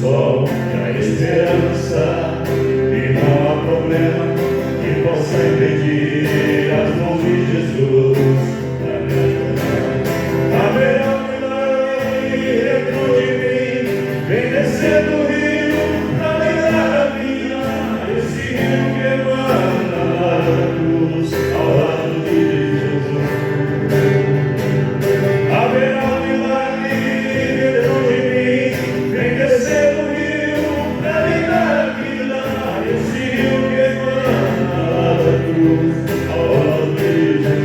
sol da esperança, e não há problema que possa impedir as mãos de Jesus. Haverá um milagre dentro de mim, vem descer do rio pra me dar a vida, esse rio que emana lá da cruz ao lado de Jesus. Haverá um milagre dentro de mim, vem descer do rio pra me dar a vida, esse rio que emana lá da cruz ao lado de Jesus.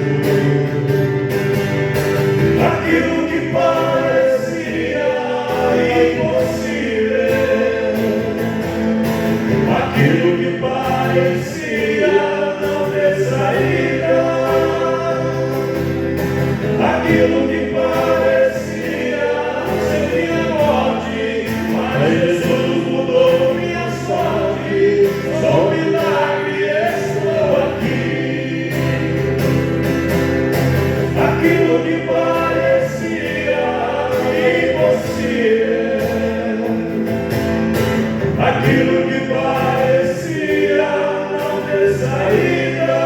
Aquilo que parecia impossível, aquilo que parecia não ter saída, aquilo que parecia ser minha morte, mas Jesus mudou minha sorte. Sou um milagre, estou aqui. Aquilo que parecia impossível, aquilo que parecia não ter saída,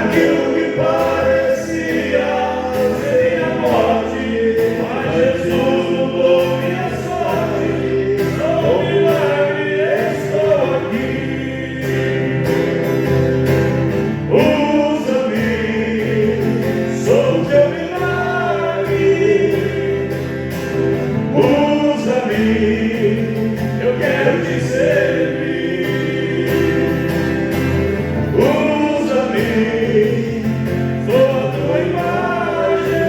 aquilo que parecia ser minha morte, mas Jesus mudou minha sorte. Sou um milagre, estou aqui. Usa-me, sou teu milagre. Usa-me, eu quero te servir. Usa-me, sou a tua imagem.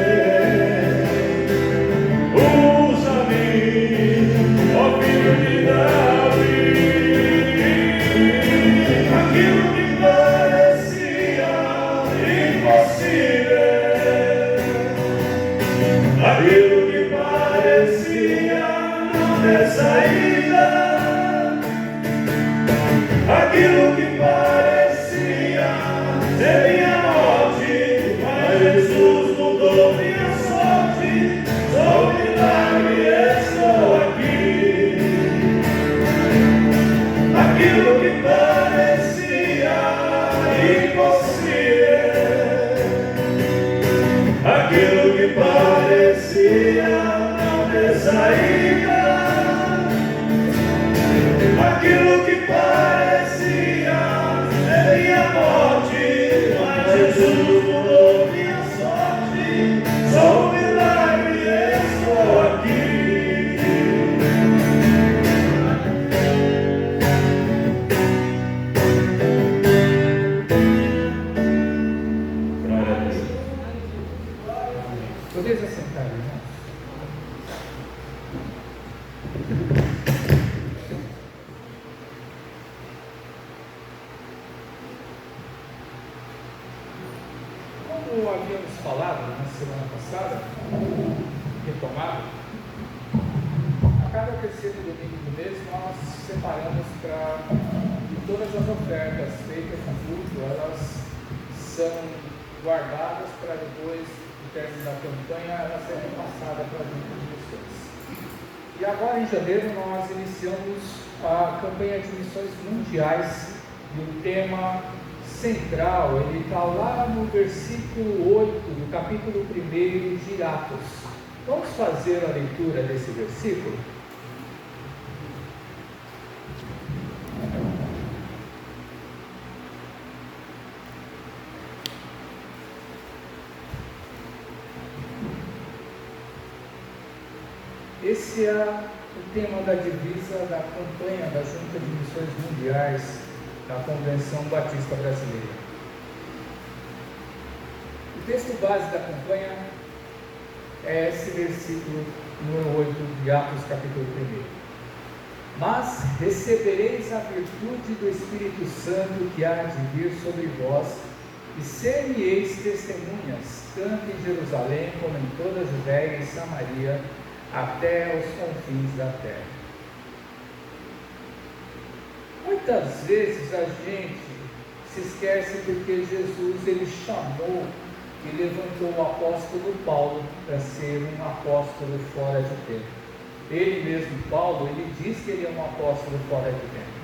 Usa-me, ó filho de Davi. Aquilo que parecia impossível, aquilo que parecia não ter saída, aquilo que parecia ser minha morte, mas Jesus mudou minha sorte. Sou um milagre, estou aqui. Aquilo que parecia impossível, aquilo que parecia não ter saída, aquilo que parecia ser minha morte, mas Jesus mudou minha sorte. Sou um milagre, estou aqui. Glória a Deus. Podeis assentar, irmãos. Como havíamos falado na semana passada, retomado, a cada terceiro domingo do mês nós separamos para que todas as ofertas feitas no culto, elas são guardadas para depois do término da campanha elas serem passadas para dentro de missões. E agora em janeiro nós iniciamos a campanha de missões mundiais e o tema central, ele está lá no versículo 8 do capítulo 1 de Atos. Vamos fazer a leitura desse versículo? Esse é o tema da divisa da campanha da Junta de Missões Mundiais da Convenção Batista Brasileira. O texto base da campanha é esse versículo número 8 de Atos, capítulo 1. Mas recebereis a virtude do Espírito Santo que há de vir sobre vós, e ser-me-eis testemunhas, tanto em Jerusalém como em toda a Judéia e Samaria, até os confins da terra. Muitas vezes a gente se esquece porque Jesus ele chamou e levantou o apóstolo Paulo para ser um apóstolo fora de tempo. ele mesmo, Paulo, ele diz que ele é um apóstolo fora de tempo.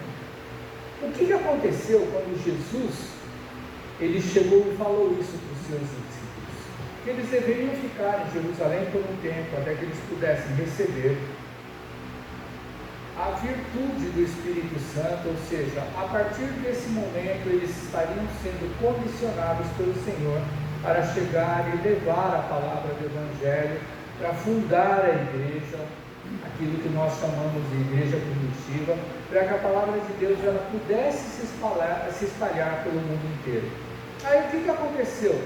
O que aconteceu quando Jesus, ele chegou e falou isso para os seus discípulos? Que eles deveriam ficar em Jerusalém por um tempo, até que eles pudessem receber a virtude do Espírito Santo, ou seja, a partir desse momento eles estariam sendo comissionados pelo Senhor para chegar e levar a palavra do Evangelho, para fundar a igreja, aquilo que nós chamamos de igreja primitiva, para que a palavra de Deus ela pudesse se espalhar pelo mundo inteiro. Aí o que aconteceu?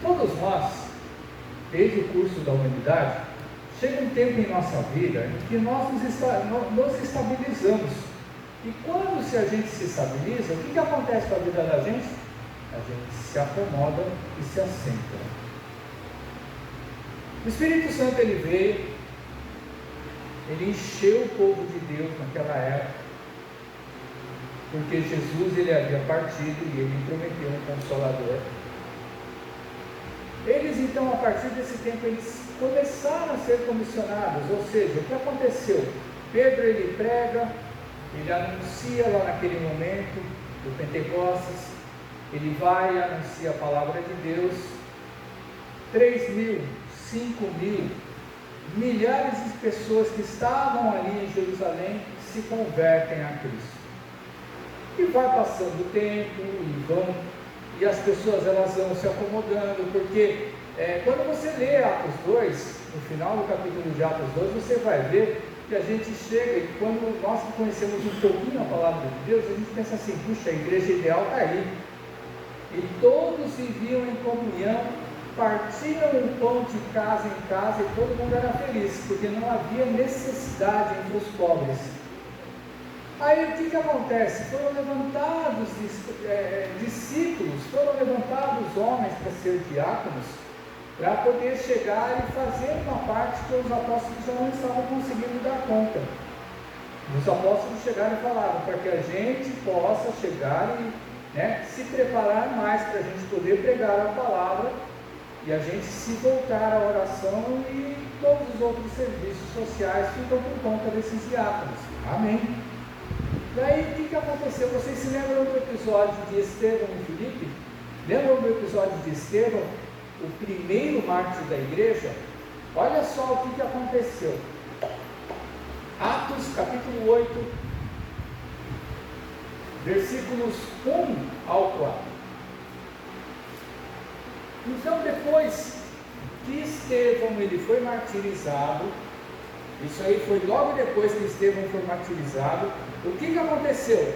Todos nós, desde o curso da humanidade, chega um tempo em nossa vida em que nós nos estabilizamos. E quando a gente se estabiliza, o que acontece com a vida da gente? A gente se acomoda e se assenta. O Espírito Santo ele veio, ele encheu o povo de Deus naquela época, porque Jesus ele havia partido e ele prometeu um Consolador. Eles então, a partir desse tempo, eles começaram a ser comissionados, ou seja, o que aconteceu? Pedro ele prega, ele anuncia lá naquele momento do Pentecostes, ele vai e anuncia a palavra de Deus, 3.000, 5.000, milhares de pessoas que estavam ali em Jerusalém se convertem a Cristo. E vai passando o tempo, e as pessoas elas vão se acomodando, porque quando você lê Atos 2, no final do capítulo de Atos 2, você vai ver que a gente chega, e quando nós conhecemos um pouquinho a palavra de Deus, a gente pensa assim, puxa, a igreja ideal está aí, e todos viviam em comunhão, partiam o pão de casa em casa, e todo mundo era feliz, porque não havia necessidade entre os pobres. Aí o que acontece? Foram levantados discípulos, foram levantados homens para ser diáconos, para poder chegar e fazer uma parte que os apóstolos já não estavam conseguindo dar conta. Os apóstolos chegaram e falaram, para que a gente possa chegar e se preparar mais para a gente poder pregar a palavra e a gente se voltar à oração, e todos os outros serviços sociais ficam por conta desses diáconos. Amém? Daí o que aconteceu? Vocês se lembram do episódio de Estevão e Filipe? Lembram do episódio de Estevão, o primeiro mártir da igreja? Olha só o que aconteceu. Atos capítulo 8, versículos 1 ao 4. Então, depois que Estevão ele foi martirizado, isso aí foi logo depois que Estevão foi martirizado, o que aconteceu?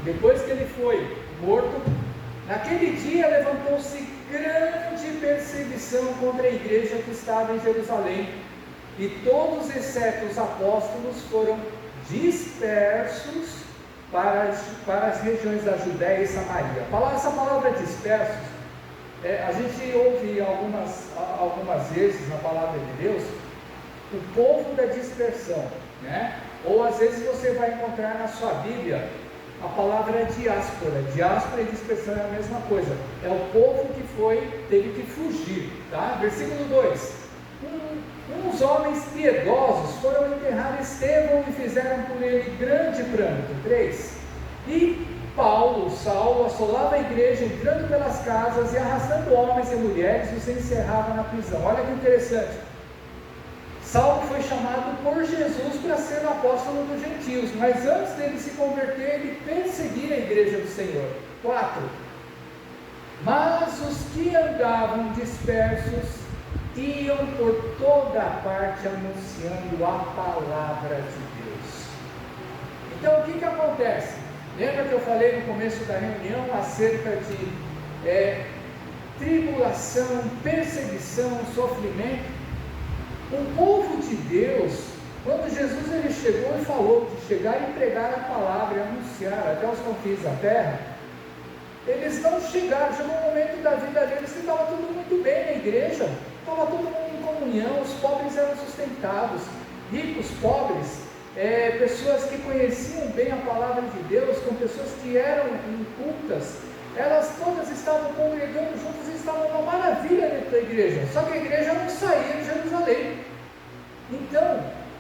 Depois que ele foi morto, naquele dia levantou-se grande perseguição contra a igreja que estava em Jerusalém, e todos, exceto os apóstolos, foram dispersos para as regiões da Judéia e Samaria. Essa palavra dispersos, a gente ouve algumas vezes na palavra de Deus, o povo da dispersão, né? Ou às vezes você vai encontrar na sua Bíblia a palavra diáspora. Diáspora e dispersão é a mesma coisa, é o povo que teve que fugir, tá? Versículo 2: uns homens piedosos foram enterrar Estevão e fizeram por ele grande pranto. 3: e Saulo assolava a igreja, entrando pelas casas e arrastando homens e mulheres, os encerrava na prisão. Olha que interessante. Saulo foi chamado por Jesus para ser o apóstolo dos gentios, mas antes dele se converter, ele perseguia a igreja do Senhor. 4: mas os que andavam dispersos iam por toda a parte anunciando a palavra de Deus. Então o que acontece? Lembra que eu falei no começo da reunião acerca de tribulação, perseguição, sofrimento? O povo de Deus, quando Jesus ele chegou e falou de chegar e pregar a palavra e anunciar até os confins da terra, eles não chegaram. Chegou um momento da vida deles que estava tudo muito bem na igreja, estava todo mundo em comunhão, os pobres eram sustentados, ricos, pobres, pessoas que conheciam bem a palavra de Deus, com pessoas que eram incultas, elas todas estavam congregando juntas e estavam uma maravilha dentro da igreja. Só que a igreja não saía de Jerusalém.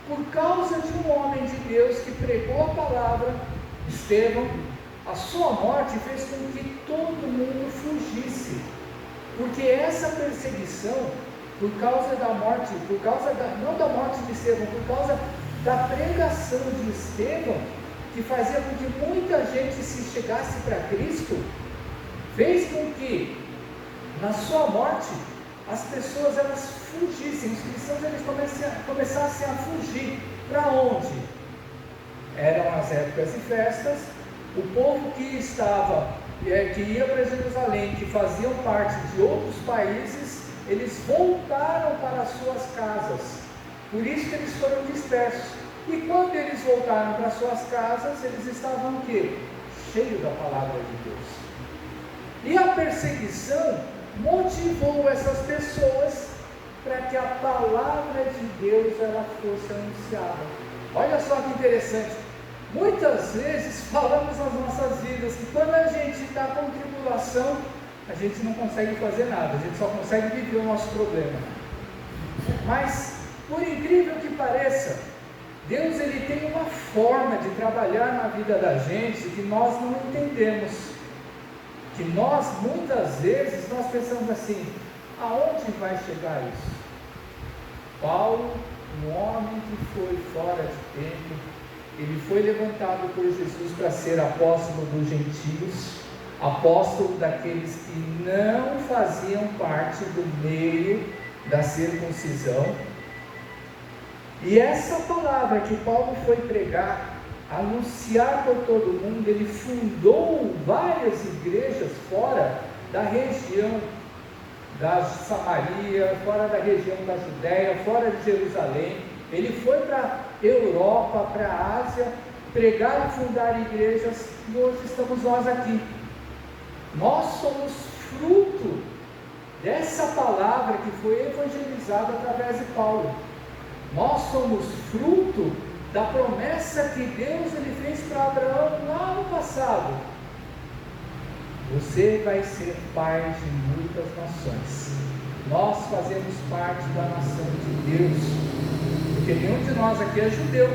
por causa de um homem de Deus que pregou a palavra, Estevão, a sua morte fez com que todo mundo fugisse, porque essa perseguição, por causa da morte, não da morte de Estevão, por causa da pregação de Estevão, que fazia com que muita gente se chegasse para Cristo, fez com que, na sua morte, as pessoas elas fugissem, os cristãos eles começassem a fugir. Para onde? Eram as épocas de festas, o povo que ia para Jerusalém, que faziam parte de outros países, eles voltaram para as suas casas, por isso que eles foram dispersos. E quando eles voltaram para as suas casas, eles estavam o quê? Cheios da palavra de Deus. E a perseguição motivou essas pessoas para que a palavra de Deus ela fosse anunciada. Olha só que interessante. Muitas vezes falamos nas nossas vidas que quando a gente está com tribulação, a gente não consegue fazer nada, a gente só consegue viver o nosso problema. Mas, por incrível que pareça, Deus ele tem uma forma de trabalhar na vida da gente que nós não entendemos. Que nós, muitas vezes, nós pensamos assim, aonde vai chegar isso? Paulo, um homem que foi fora de tempo, ele foi levantado por Jesus para ser apóstolo dos gentios, apóstolo daqueles que não faziam parte do meio da circuncisão. E essa palavra que Paulo foi pregar, anunciar por todo mundo, ele fundou várias igrejas fora da região da Samaria, fora da região da Judéia, fora de Jerusalém. Ele foi para a Europa, para a Ásia, pregar e fundar igrejas, e hoje estamos nós aqui. Nós somos fruto dessa palavra que foi evangelizada através de Paulo. Nós somos fruto da promessa que Deus ele fez para Abraão lá no passado. Você vai ser pai de muitas nações. Nós fazemos parte da nação de Deus, porque nenhum de nós aqui é judeu,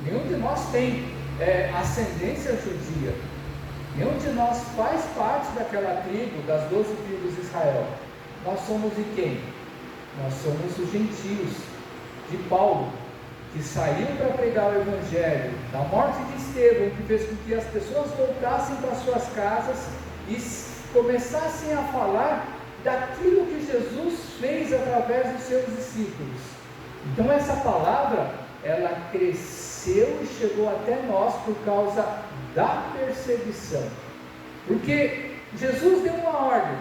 nenhum de nós tem ascendência judia, nenhum de nós faz parte daquela tribo, das 12 tribos de Israel. Nós somos de quem? Nós somos os gentios de Paulo, que saiu para pregar o Evangelho, da morte de Estevão, que fez com que as pessoas voltassem para suas casas e começassem a falar daquilo que Jesus fez através dos seus discípulos. Então essa palavra, ela cresceu e chegou até nós por causa da perseguição, porque Jesus deu uma ordem.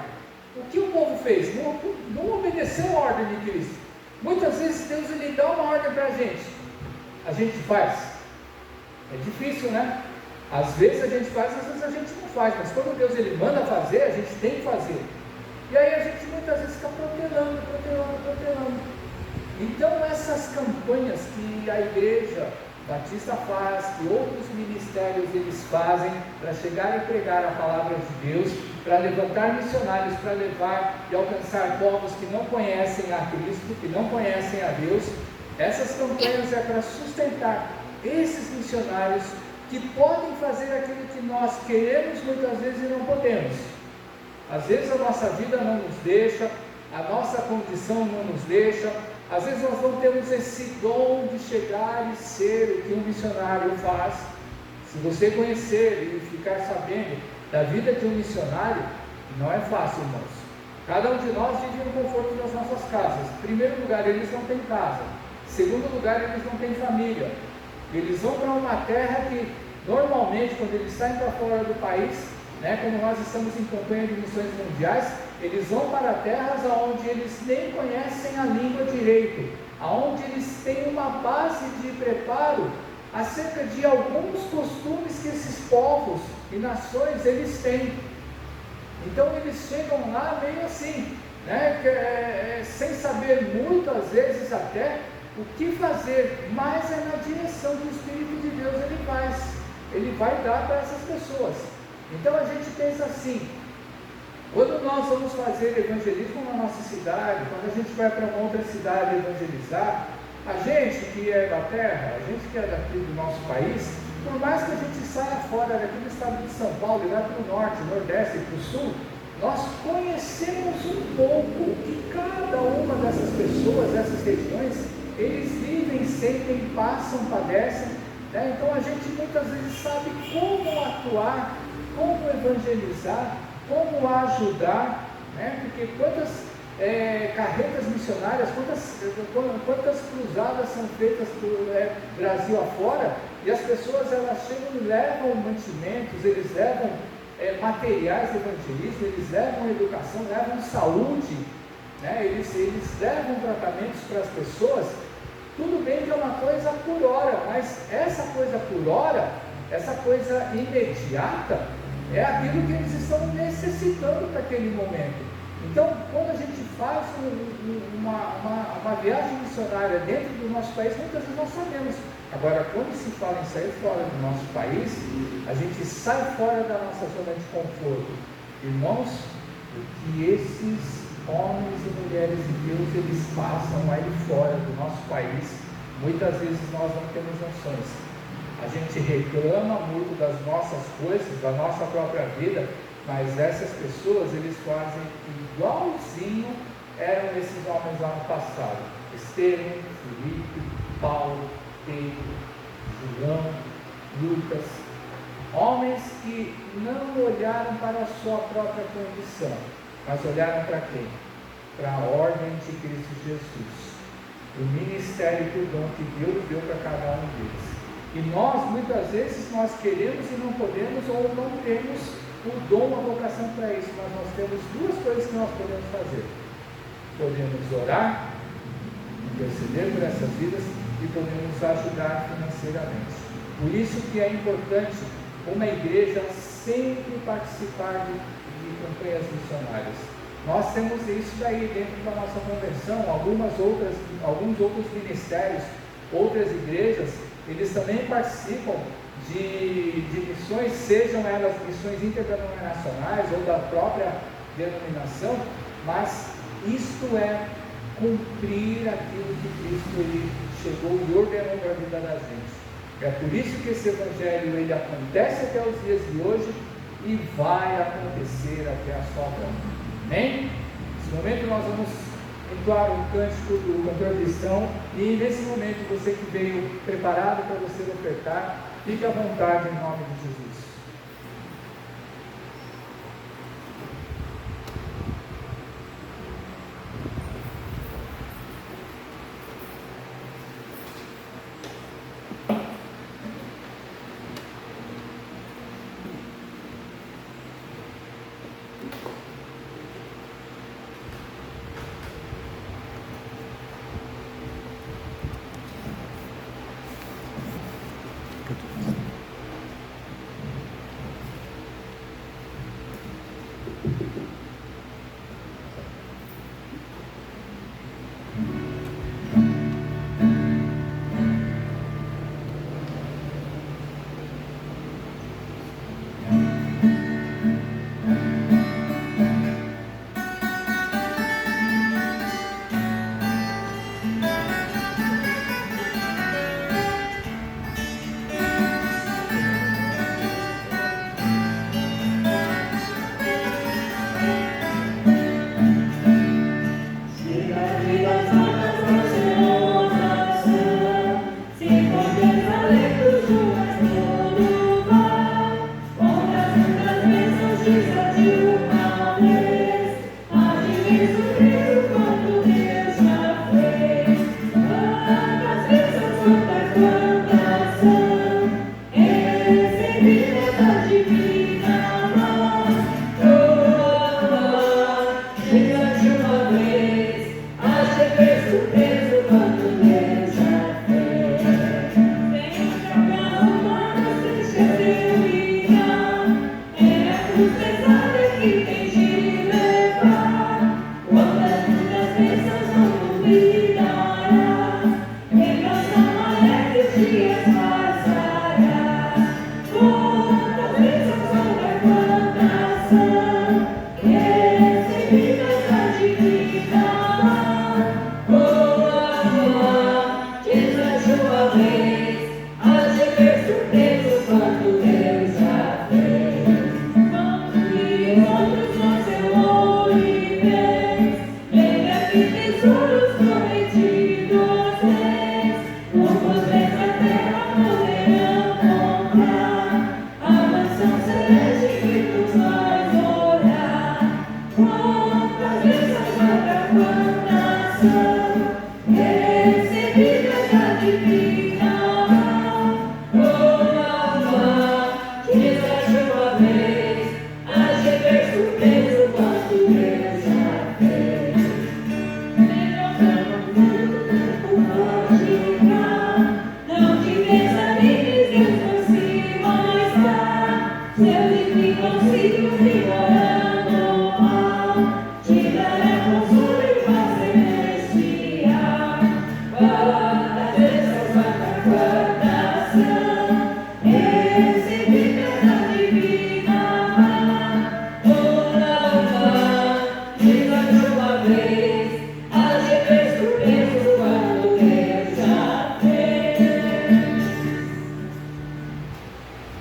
O que o povo fez? Não obedeceu a ordem de Cristo. Muitas vezes Deus ele dá uma ordem para a gente faz. É difícil, né? Às vezes a gente faz, às vezes a gente não faz, mas quando Deus ele manda fazer, a gente tem que fazer. E aí a gente muitas vezes fica protelando. Então essas campanhas que a igreja batista faz, que outros ministérios eles fazem para chegar e pregar a palavra de Deus, para levantar missionários, para levar e alcançar povos que não conhecem a Cristo, que não conhecem a Deus, essas campanhas é para sustentar esses missionários que podem fazer aquilo que nós queremos muitas vezes e não podemos. Às vezes a nossa vida não nos deixa, a nossa condição não nos deixa, às vezes nós não temos esse dom de chegar e ser o que um missionário faz. Se você conhecer e ficar sabendo da vida de um missionário, não é fácil, irmãos. Cada um de nós vive no conforto das nossas casas. Em primeiro lugar, eles não têm casa. Em segundo lugar, eles não têm família. Eles vão para uma terra que, normalmente, quando eles saem para fora do país, quando nós estamos em campanha de missões mundiais, eles vão para terras onde eles nem conhecem a língua direito, onde eles têm uma base de preparo acerca de alguns costumes que esses povos e nações eles têm. Então eles chegam lá meio assim, sem saber muitas vezes até o que fazer, mas é na direção que o Espírito de Deus ele vai dar para essas pessoas. Então a gente pensa assim, quando nós vamos fazer evangelismo na nossa cidade, quando a gente vai para uma outra cidade evangelizar, A gente que é da terra, a gente que é daqui do nosso país, por mais que a gente saia fora daqui do estado de São Paulo e vá para o norte, nordeste e para o sul, nós conhecemos um pouco o que cada uma dessas pessoas, dessas regiões, eles vivem, sentem, passam, padecem, né? Então a gente muitas vezes sabe como atuar, como evangelizar, como ajudar, né? Porque quantas carretas missionárias, quantas cruzadas são feitas pelo Brasil afora, e as pessoas elas chegam e levam mantimentos, eles levam materiais evangelistas, eles levam educação, levam saúde, né? eles levam tratamentos para as pessoas. Tudo bem que é uma coisa por hora, mas essa coisa por hora, essa coisa imediata, é aquilo que eles estão necessitando para aquele momento. Então, quando a gente faz uma viagem missionária dentro do nosso país, muitas vezes nós sabemos. Agora, quando se fala em sair fora do nosso país, a gente sai fora da nossa zona de conforto. Irmãos, o que esses homens e mulheres de Deus, eles passam aí fora do nosso país, muitas vezes nós não temos noções. A gente reclama muito das nossas coisas, da nossa própria vida, mas essas pessoas, eles fazem igualzinho eram esses homens lá no passado. Estevão, Filipe, Paulo, Pedro, João, Lucas, homens que não olharam para a sua própria condição, mas olharam para quem? Para a ordem de Cristo Jesus, o ministério e o dom que Deus deu para cada um deles. E nós, muitas vezes, nós queremos e não podemos, ou não temos o dom, a vocação para isso, mas nós temos duas coisas que nós podemos fazer. Podemos orar, interceder por essas vidas, e podemos ajudar financeiramente. Por isso que é importante uma igreja sempre participar de campanhas missionárias. Nós temos isso daí dentro da nossa convenção, alguns outros ministérios, outras igrejas, eles também participam de missões, sejam elas missões interdenominacionais ou da própria denominação, mas isto é cumprir aquilo que Cristo ele chegou e ordenou para a vida da gente. É por isso que esse evangelho ele acontece até os dias de hoje e vai acontecer até a sua volta. Amém? Nesse momento nós vamos entoar o cântico do cantor cristão, e nesse momento você que veio preparado para você ofertar, fique à vontade em nome de Jesus.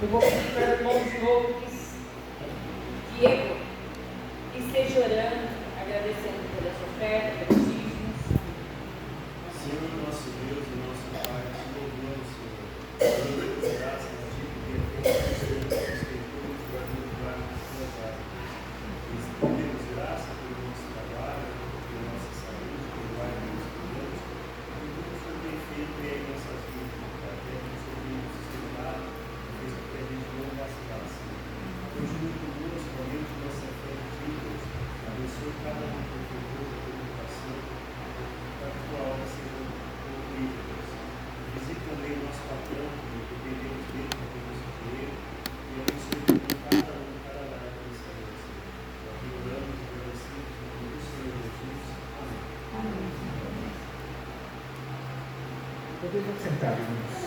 Eu vou pedir para o irmão de novo Diego, esteja orando, agradecendo pela sua oferta, pelos dízimos. Senhor, nosso Deus e nosso Pai, te louvamos, Senhor. Damos graças a Ti, porque a Tua Senhor nos sustentou e guardou debaixo das Tuas asas. Pedimos graça pelo nosso trabalho, pela nossa saúde, pelo ar que respiramos, por tudo que o Senhor tem feito em nossas vidas, até que o Senhor tenha sustentado, fez com que a gente não gastasse. Continue conosco, aumente nossa fé em Ti, Deus. Abençoe cada um que foi da educação, para que Tua obra seja concluída, Deus. Visite também o nosso patrão, que dependemos dele, que temos dinheiro, e abençoe também cada um, cada lar dessa noite. Nós oramos e agradecemos em nome do Senhor Jesus. Amém. Podemos sentar, irmãos.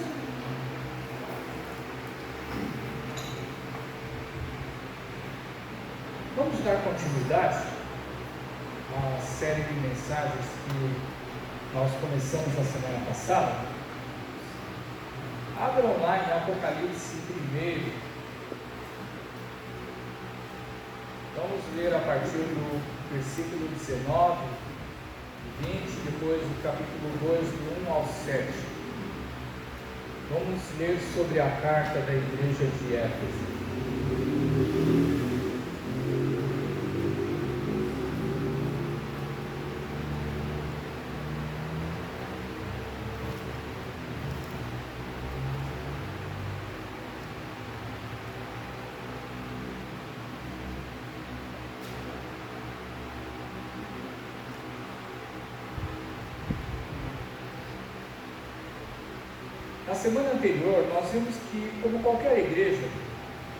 Vamos dar continuidade à série de mensagens que nós começamos na semana passada. Abram lá em Apocalipse 1. Vamos ler a partir do versículo 19, 20, depois do capítulo 2, do 1 ao 7. Vamos ler sobre a carta da igreja de Éfeso. Na semana anterior, nós vimos que, como qualquer igreja,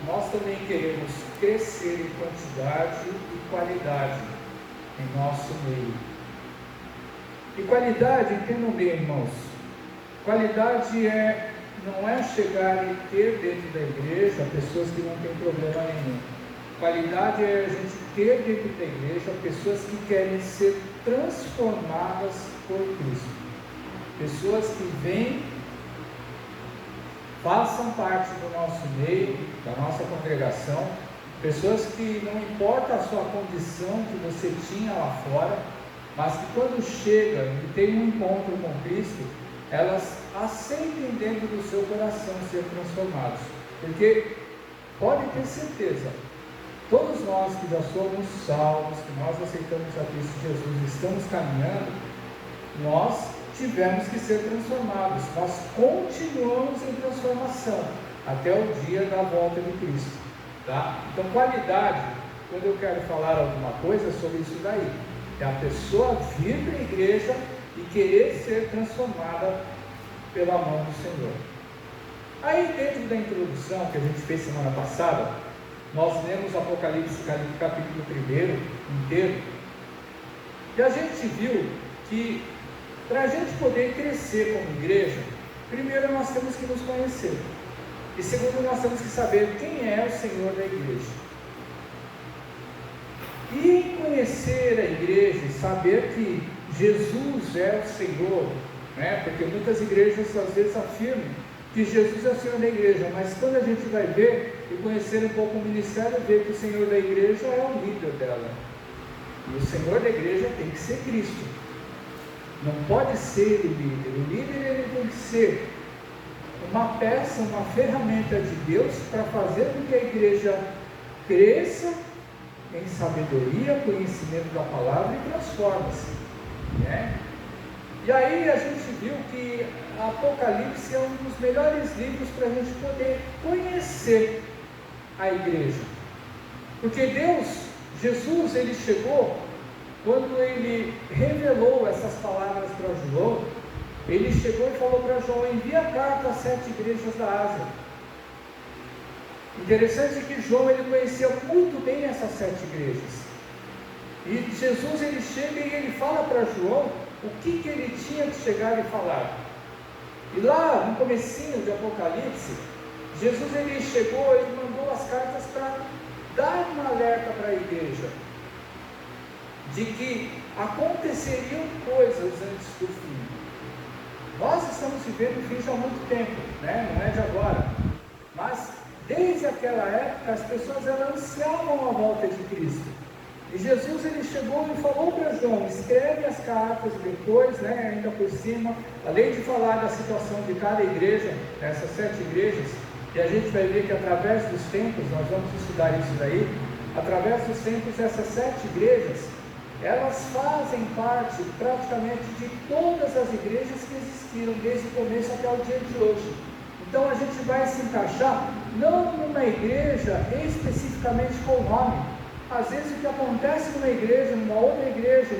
nós também queremos crescer em quantidade e qualidade em nosso meio. E qualidade, entendam bem, irmãos, qualidade não é chegar e ter dentro da igreja pessoas que não têm problema nenhum. Qualidade é a gente ter dentro da igreja pessoas que querem ser transformadas por Cristo. Pessoas que vêm, façam parte do nosso meio, da nossa congregação, pessoas que não importa a sua condição que você tinha lá fora, mas que quando chega e tem um encontro com Cristo, elas aceitem dentro do seu coração ser transformados, porque pode ter certeza, todos nós que já somos salvos, que nós aceitamos a Cristo Jesus, estamos caminhando, nós tivemos que ser transformados, nós continuamos em transformação até o dia da volta de Cristo, tá? Então qualidade, quando eu quero falar alguma coisa sobre isso daí, é a pessoa vir para a igreja e querer ser transformada pela mão do Senhor. Aí dentro da introdução que a gente fez semana passada, nós lemos Apocalipse capítulo 1 inteiro, e a gente viu que para a gente poder crescer como igreja, primeiro nós temos que nos conhecer. E segundo, nós temos que saber quem é o Senhor da igreja. E em conhecer a igreja e saber que Jesus é o Senhor, né? Porque muitas igrejas às vezes afirmam que Jesus é o Senhor da igreja, mas quando a gente vai ver e conhecer um pouco o ministério, vê que o Senhor da igreja é o líder dela. E o Senhor da igreja tem que ser Cristo. Não pode ser o líder. O líder ele tem que ser uma peça, uma ferramenta de Deus para fazer com que a igreja cresça em sabedoria, conhecimento da palavra e transforme-se, né? E aí a gente viu que Apocalipse é um dos melhores livros para a gente poder conhecer a igreja, porque Deus, Jesus, ele chegou. Quando ele revelou essas palavras para João, ele chegou e falou para João: envia a carta às 7 igrejas da Ásia. Interessante que João ele conhecia muito bem essas 7 igrejas. E Jesus ele chega e ele fala para João o que ele tinha que chegar e falar. E lá no comecinho de Apocalipse, Jesus ele chegou, ele mandou as cartas para dar um alerta para a igreja de que aconteceriam coisas antes do fim. Nós estamos vivendo o fim já há muito tempo, né? Não é de agora, mas desde aquela época as pessoas elas ansiavam a volta de Cristo. E Jesus ele chegou e falou para João: escreve as cartas depois, né, ainda por cima, além de falar da situação de cada igreja, essas 7 igrejas, e a gente vai ver que através dos tempos, nós vamos estudar isso daí, através dos tempos essas 7 igrejas, elas fazem parte praticamente de todas as igrejas que existiram desde o começo até o dia de hoje. Então a gente vai se encaixar não numa igreja especificamente com nome. Às vezes o que acontece numa igreja, numa outra igreja,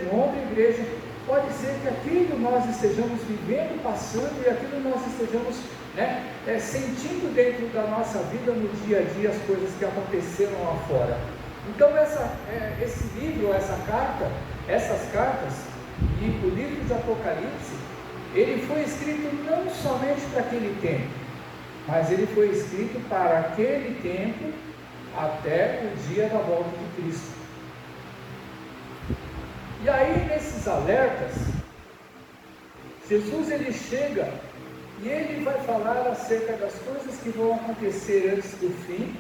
pode ser que aquilo nós estejamos vivendo, passando, e aquilo nós estejamos sentindo dentro da nossa vida, no dia a dia, as coisas que aconteceram lá fora. Então esse livro, essas cartas, e o livro de Apocalipse, ele foi escrito não somente para aquele tempo, mas ele foi escrito para aquele tempo até o dia da volta de Cristo. E aí nesses alertas, Jesus ele chega e ele vai falar acerca das coisas que vão acontecer antes do fim,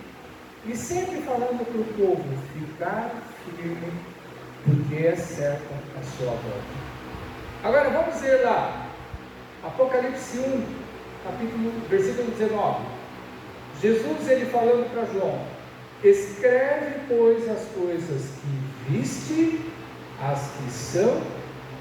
e sempre falando para o povo ficar firme, porque é certa a sua volta. Agora vamos ver lá, Apocalipse 1, versículo 19. Jesus ele falando para João: escreve, pois, as coisas que viste, as que são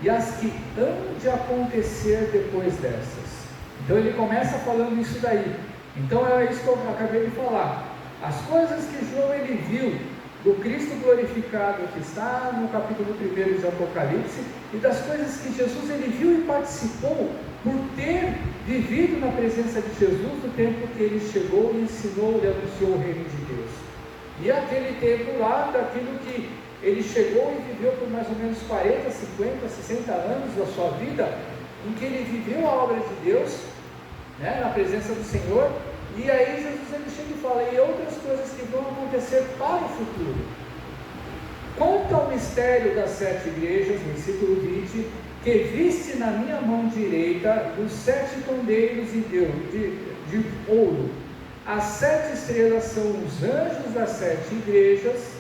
e as que hão de acontecer depois dessas. Então ele começa falando isso daí. Então é isso que eu acabei de falar. As coisas que João ele viu do Cristo glorificado, que está no capítulo 1 de Apocalipse, e das coisas que Jesus ele viu e participou por ter vivido na presença de Jesus no tempo que ele chegou e ensinou e anunciou o reino de Deus. E aquele tempo lá, daquilo que ele chegou e viveu por mais ou menos 40, 50, 60 anos da sua vida, em que ele viveu a obra de Deus, na presença do Senhor. E aí Jesus ele chega e fala: e outras coisas que vão acontecer para o futuro. Quanto ao mistério das 7 igrejas, versículo 20, que viste na minha mão direita os 7 candeiros de ouro. As 7 estrelas são os anjos das 7 igrejas,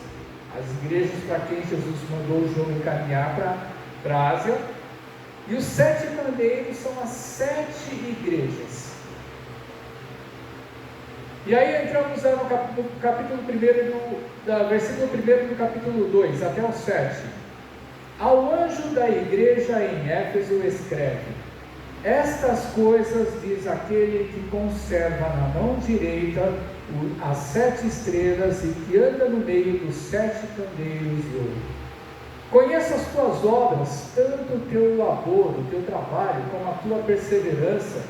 as igrejas para quem Jesus mandou João encaminhar para a Ásia. E os 7 candeiros são as 7 igrejas. E aí entramos no capítulo 1, versículo 1 do capítulo 2, até o 7. Ao anjo da igreja em Éfeso escreve: estas coisas diz aquele que conserva na mão direita as 7 estrelas e que anda no meio dos 7 candeiros de ouro. Conheço as tuas obras, tanto o teu labor, o teu trabalho, como a tua perseverança,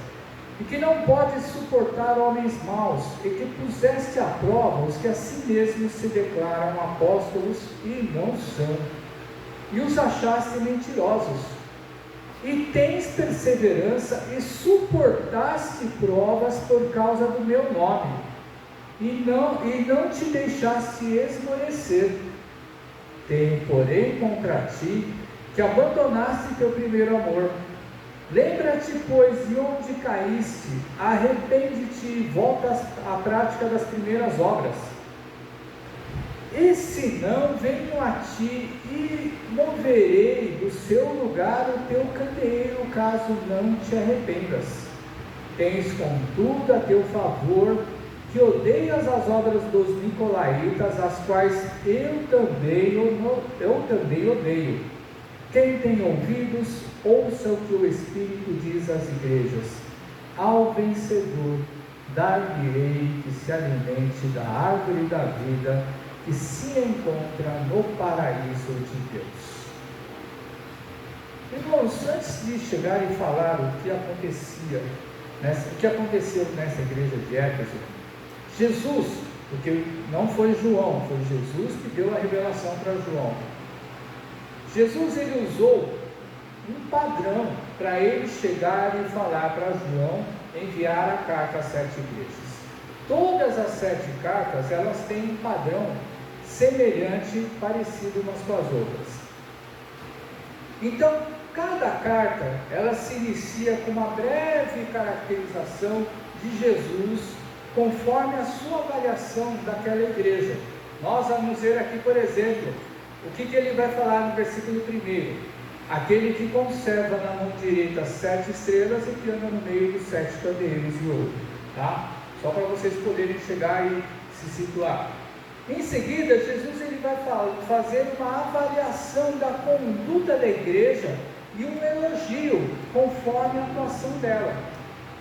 e que não podes suportar homens maus, e que puseste à prova os que a si mesmos se declaram apóstolos e não são, e os achaste mentirosos, e tens perseverança e suportaste provas por causa do meu nome, e não te deixaste esmorecer. Tenho, porém, contra ti que abandonaste teu primeiro amor. Lembra-te, pois, de onde caíste, arrepende-te e volta à prática das primeiras obras. E se não, venho a ti e moverei do seu lugar o teu candeeiro, caso não te arrependas. Tens, contudo, a teu favor que odeias as obras dos nicolaítas, as quais eu também odeio. Quem tem ouvidos, ouça o que o Espírito diz às igrejas. Ao vencedor dar-lhe-ei que se alimente da árvore da vida, que se encontra no paraíso de Deus. Irmãos, antes de chegar e falar o que aconteceu nessa igreja de Éfeso, Jesus, porque não foi João, foi Jesus que deu a revelação para João. Jesus ele usou um padrão para ele chegar e falar para João enviar a carta às 7 igrejas. Todas as 7 cartas, elas têm um padrão semelhante, parecido umas com as outras. Então, cada carta, ela se inicia com uma breve caracterização de Jesus, conforme a sua avaliação daquela igreja. Nós vamos ver aqui, por exemplo, o que ele vai falar no versículo 1. Aquele que conserva na mão direita 7 estrelas e que anda no meio dos 7 candeeiros de ouro. Tá? Só para vocês poderem chegar e se situar. Em seguida, Jesus ele vai fazer uma avaliação da conduta da igreja e um elogio conforme a atuação dela.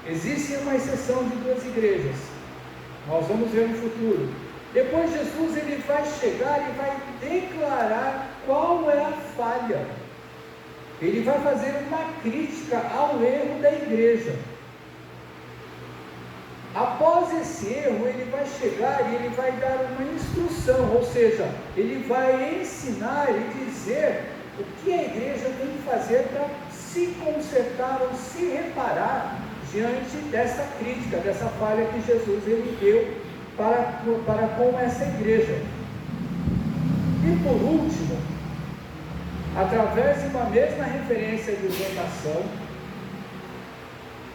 Existe uma exceção de 2 igrejas. Nós vamos ver no futuro. Depois Jesus ele vai chegar e vai declarar qual é a falha. Ele vai fazer uma crítica ao erro da igreja. Após esse erro, ele vai chegar e ele vai dar uma instrução, ou seja, ele vai ensinar e dizer o que a igreja tem que fazer para se consertar ou se reparar diante dessa crítica, dessa falha que Jesus ele deu para com essa igreja. E por último, através de uma mesma referência de exortação,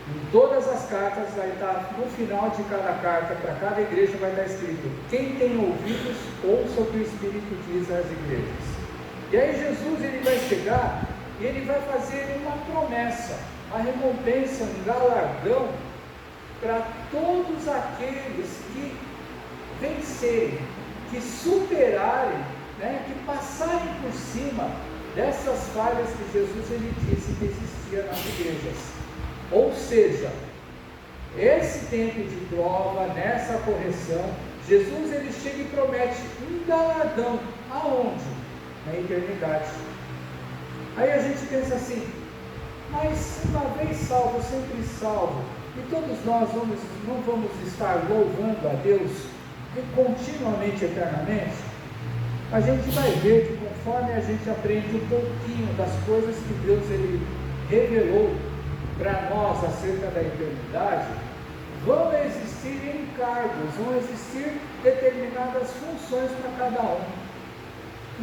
em todas as cartas vai estar, no final de cada carta, para cada igreja vai estar escrito: quem tem ouvidos, ouça o que o Espírito diz às igrejas. E aí Jesus ele vai chegar e ele vai fazer uma promessa, uma recompensa, um galardão para todos aqueles que vencerem, que superarem, que passarem por cima dessas falhas que Jesus ele disse que existia nas igrejas. Ou seja, esse tempo de prova, nessa correção, Jesus ele chega e promete um galardão. Aonde? Na eternidade. Aí a gente pensa assim: mas uma vez salvo, sempre salvo, e todos nós não vamos estar louvando a Deus continuamente, eternamente? A gente vai ver que conforme a gente aprende um pouquinho das coisas que Deus ele revelou para nós acerca da eternidade, vão existir encargos, vão existir determinadas funções para cada um.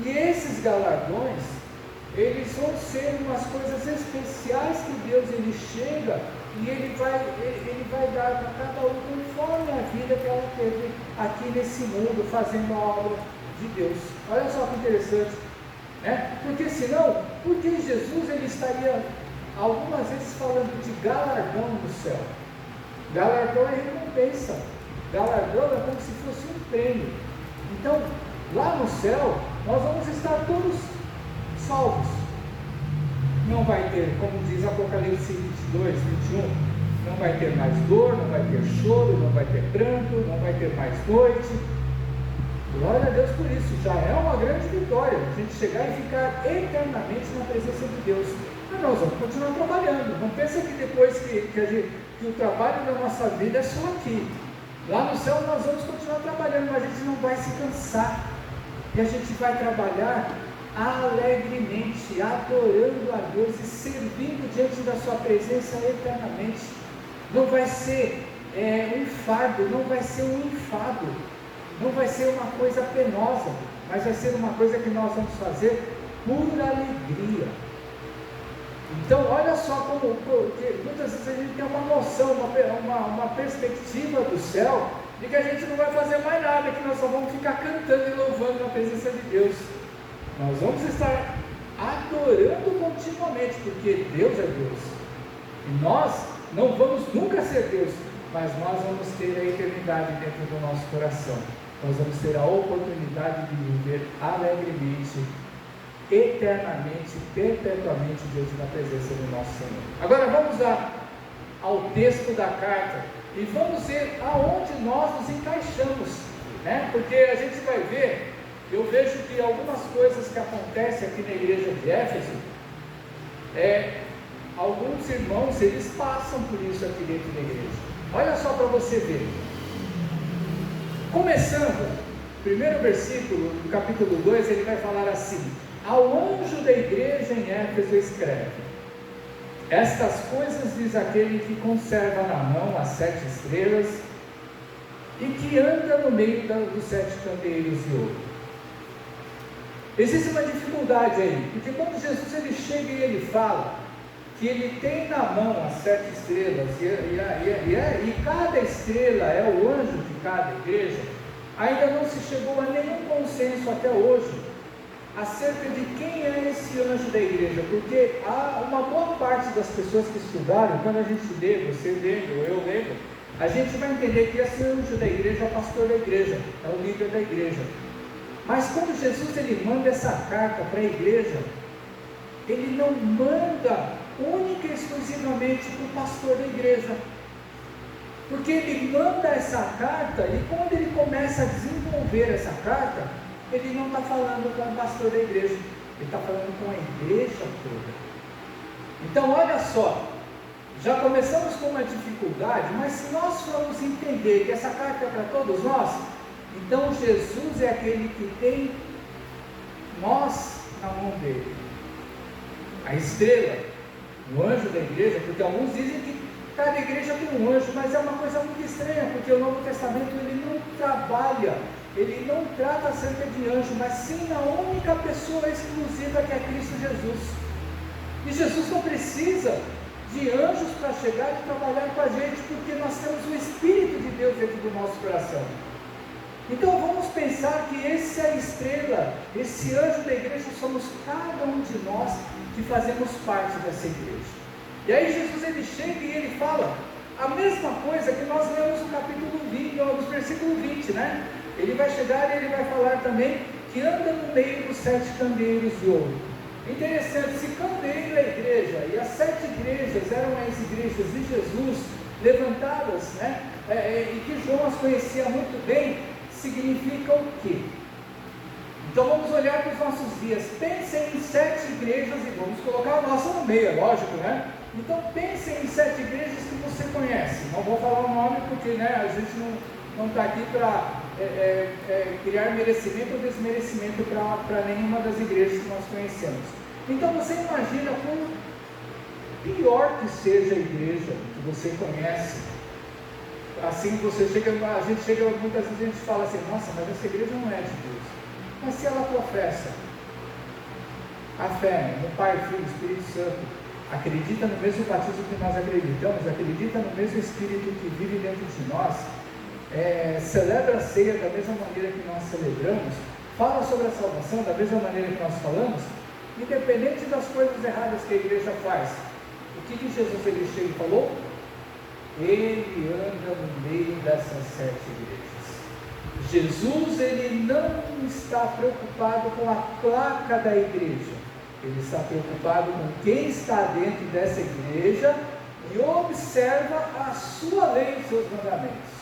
E esses galardões, eles vão ser umas coisas especiais que Deus ele chega e ele vai dar para cada um conforme a vida que ela teve aqui nesse mundo, fazendo a obra de Deus. Olha só que interessante, porque senão, por que Jesus ele estaria algumas vezes falando de galardão no céu? Galardão é recompensa, galardão é como se fosse um prêmio. Então, lá no céu, nós vamos estar todos salvos. Não vai ter, como diz Apocalipse 22, 21, não vai ter mais dor, não vai ter choro, não vai ter pranto, não vai ter mais noite. Glória a Deus por isso, já é uma grande vitória, a gente chegar e ficar eternamente na presença de Deus. Mas nós vamos continuar trabalhando. Não pensa que depois que o trabalho da nossa vida é só aqui. Lá no céu nós vamos continuar trabalhando, mas a gente não vai se cansar. E a gente vai trabalhar alegremente, adorando a Deus e servindo diante da sua presença eternamente. Não vai ser um fardo, não vai ser um enfado, não vai ser uma coisa penosa, mas vai ser uma coisa que nós vamos fazer por alegria. Então, olha só como muitas vezes a gente tem uma noção, uma perspectiva do céu, de que a gente não vai fazer mais nada, que nós só vamos ficar cantando e louvando na presença de Deus. Nós vamos estar adorando continuamente, porque Deus é Deus. E nós não vamos nunca ser Deus, mas nós vamos ter a eternidade dentro do nosso coração. Nós vamos ter a oportunidade de viver alegremente, eternamente, perpetuamente diante da presença do nosso Senhor. Agora vamos lá ao texto da carta e vamos ver aonde nós nos encaixamos, porque a gente vai ver, eu vejo que algumas coisas que acontecem aqui na igreja de Éfeso, alguns irmãos, eles passam por isso aqui dentro da igreja. Olha só para você ver. Começando, primeiro versículo do capítulo 2, ele vai falar assim: ao anjo da igreja em Éfeso escreve: Estas coisas diz aquele que conserva na mão as 7 estrelas e que anda no meio dos 7 candeeiros de ouro. Existe uma dificuldade aí, porque quando Jesus ele chega e ele fala que ele tem na mão as 7 estrelas e cada estrela é o anjo de cada igreja, ainda não se chegou a nenhum consenso até hoje acerca de quem é esse anjo da igreja, porque há uma boa parte das pessoas que estudaram, quando a gente lê, você lendo, eu lendo, a gente vai entender que esse anjo da igreja é o pastor da igreja, é o líder da igreja. Mas quando Jesus ele manda essa carta para a igreja, ele não manda única e exclusivamente para o pastor da igreja, porque ele manda essa carta e quando ele começa a desenvolver essa carta, ele não está falando com o pastor da igreja, ele está falando com a igreja toda. Então olha só, já começamos com uma dificuldade, mas se nós formos entender que essa carta é para todos nós, então Jesus é aquele que tem nós na mão dele. A estrela, o anjo da igreja, porque alguns dizem que cada igreja tem um anjo, mas é uma coisa muito estranha, porque o Novo Testamento ele não trabalha, ele não trata acerca de anjo, mas sim a única pessoa exclusiva que é Cristo Jesus. E Jesus não precisa de anjos para chegar e trabalhar com a gente, porque nós temos o Espírito de Deus dentro do nosso coração. Então vamos pensar que essa estrela, esse anjo da igreja, somos cada um de nós que fazemos parte dessa igreja. E aí Jesus ele chega e ele fala a mesma coisa que nós lemos no capítulo 20, no versículo 20, né? Ele vai chegar e ele vai falar também que anda no meio dos 7 candeeiros de ouro. Interessante, se candeeiro é a igreja, e as 7 igrejas eram as igrejas de Jesus, levantadas, né? E que João as conhecia muito bem, significa o quê? Então vamos olhar para os nossos dias, pensem em 7 igrejas e vamos colocar a nossa no meio, é lógico, né? Então pensem em 7 igrejas que você conhece, não vou falar o nome porque a gente não está aqui para criar merecimento ou desmerecimento para nenhuma das igrejas que nós conhecemos. Então você imagina, por pior que seja a igreja que você conhece, assim você chega, a gente chega, muitas vezes a gente fala assim, nossa, mas essa igreja não é de Deus. Mas se ela professa a fé no Pai, Filho e Espírito Santo, acredita no mesmo batismo que nós acreditamos, acredita no mesmo Espírito que vive dentro de nós, celebra a ceia da mesma maneira que nós celebramos, fala sobre a salvação da mesma maneira que nós falamos, independente das coisas erradas que a igreja faz, o que Jesus ele chega e falou? Ele anda no meio dessas 7 igrejas. Jesus ele não está preocupado com a placa da igreja, ele está preocupado com quem está dentro dessa igreja e observa a sua lei e os seus mandamentos.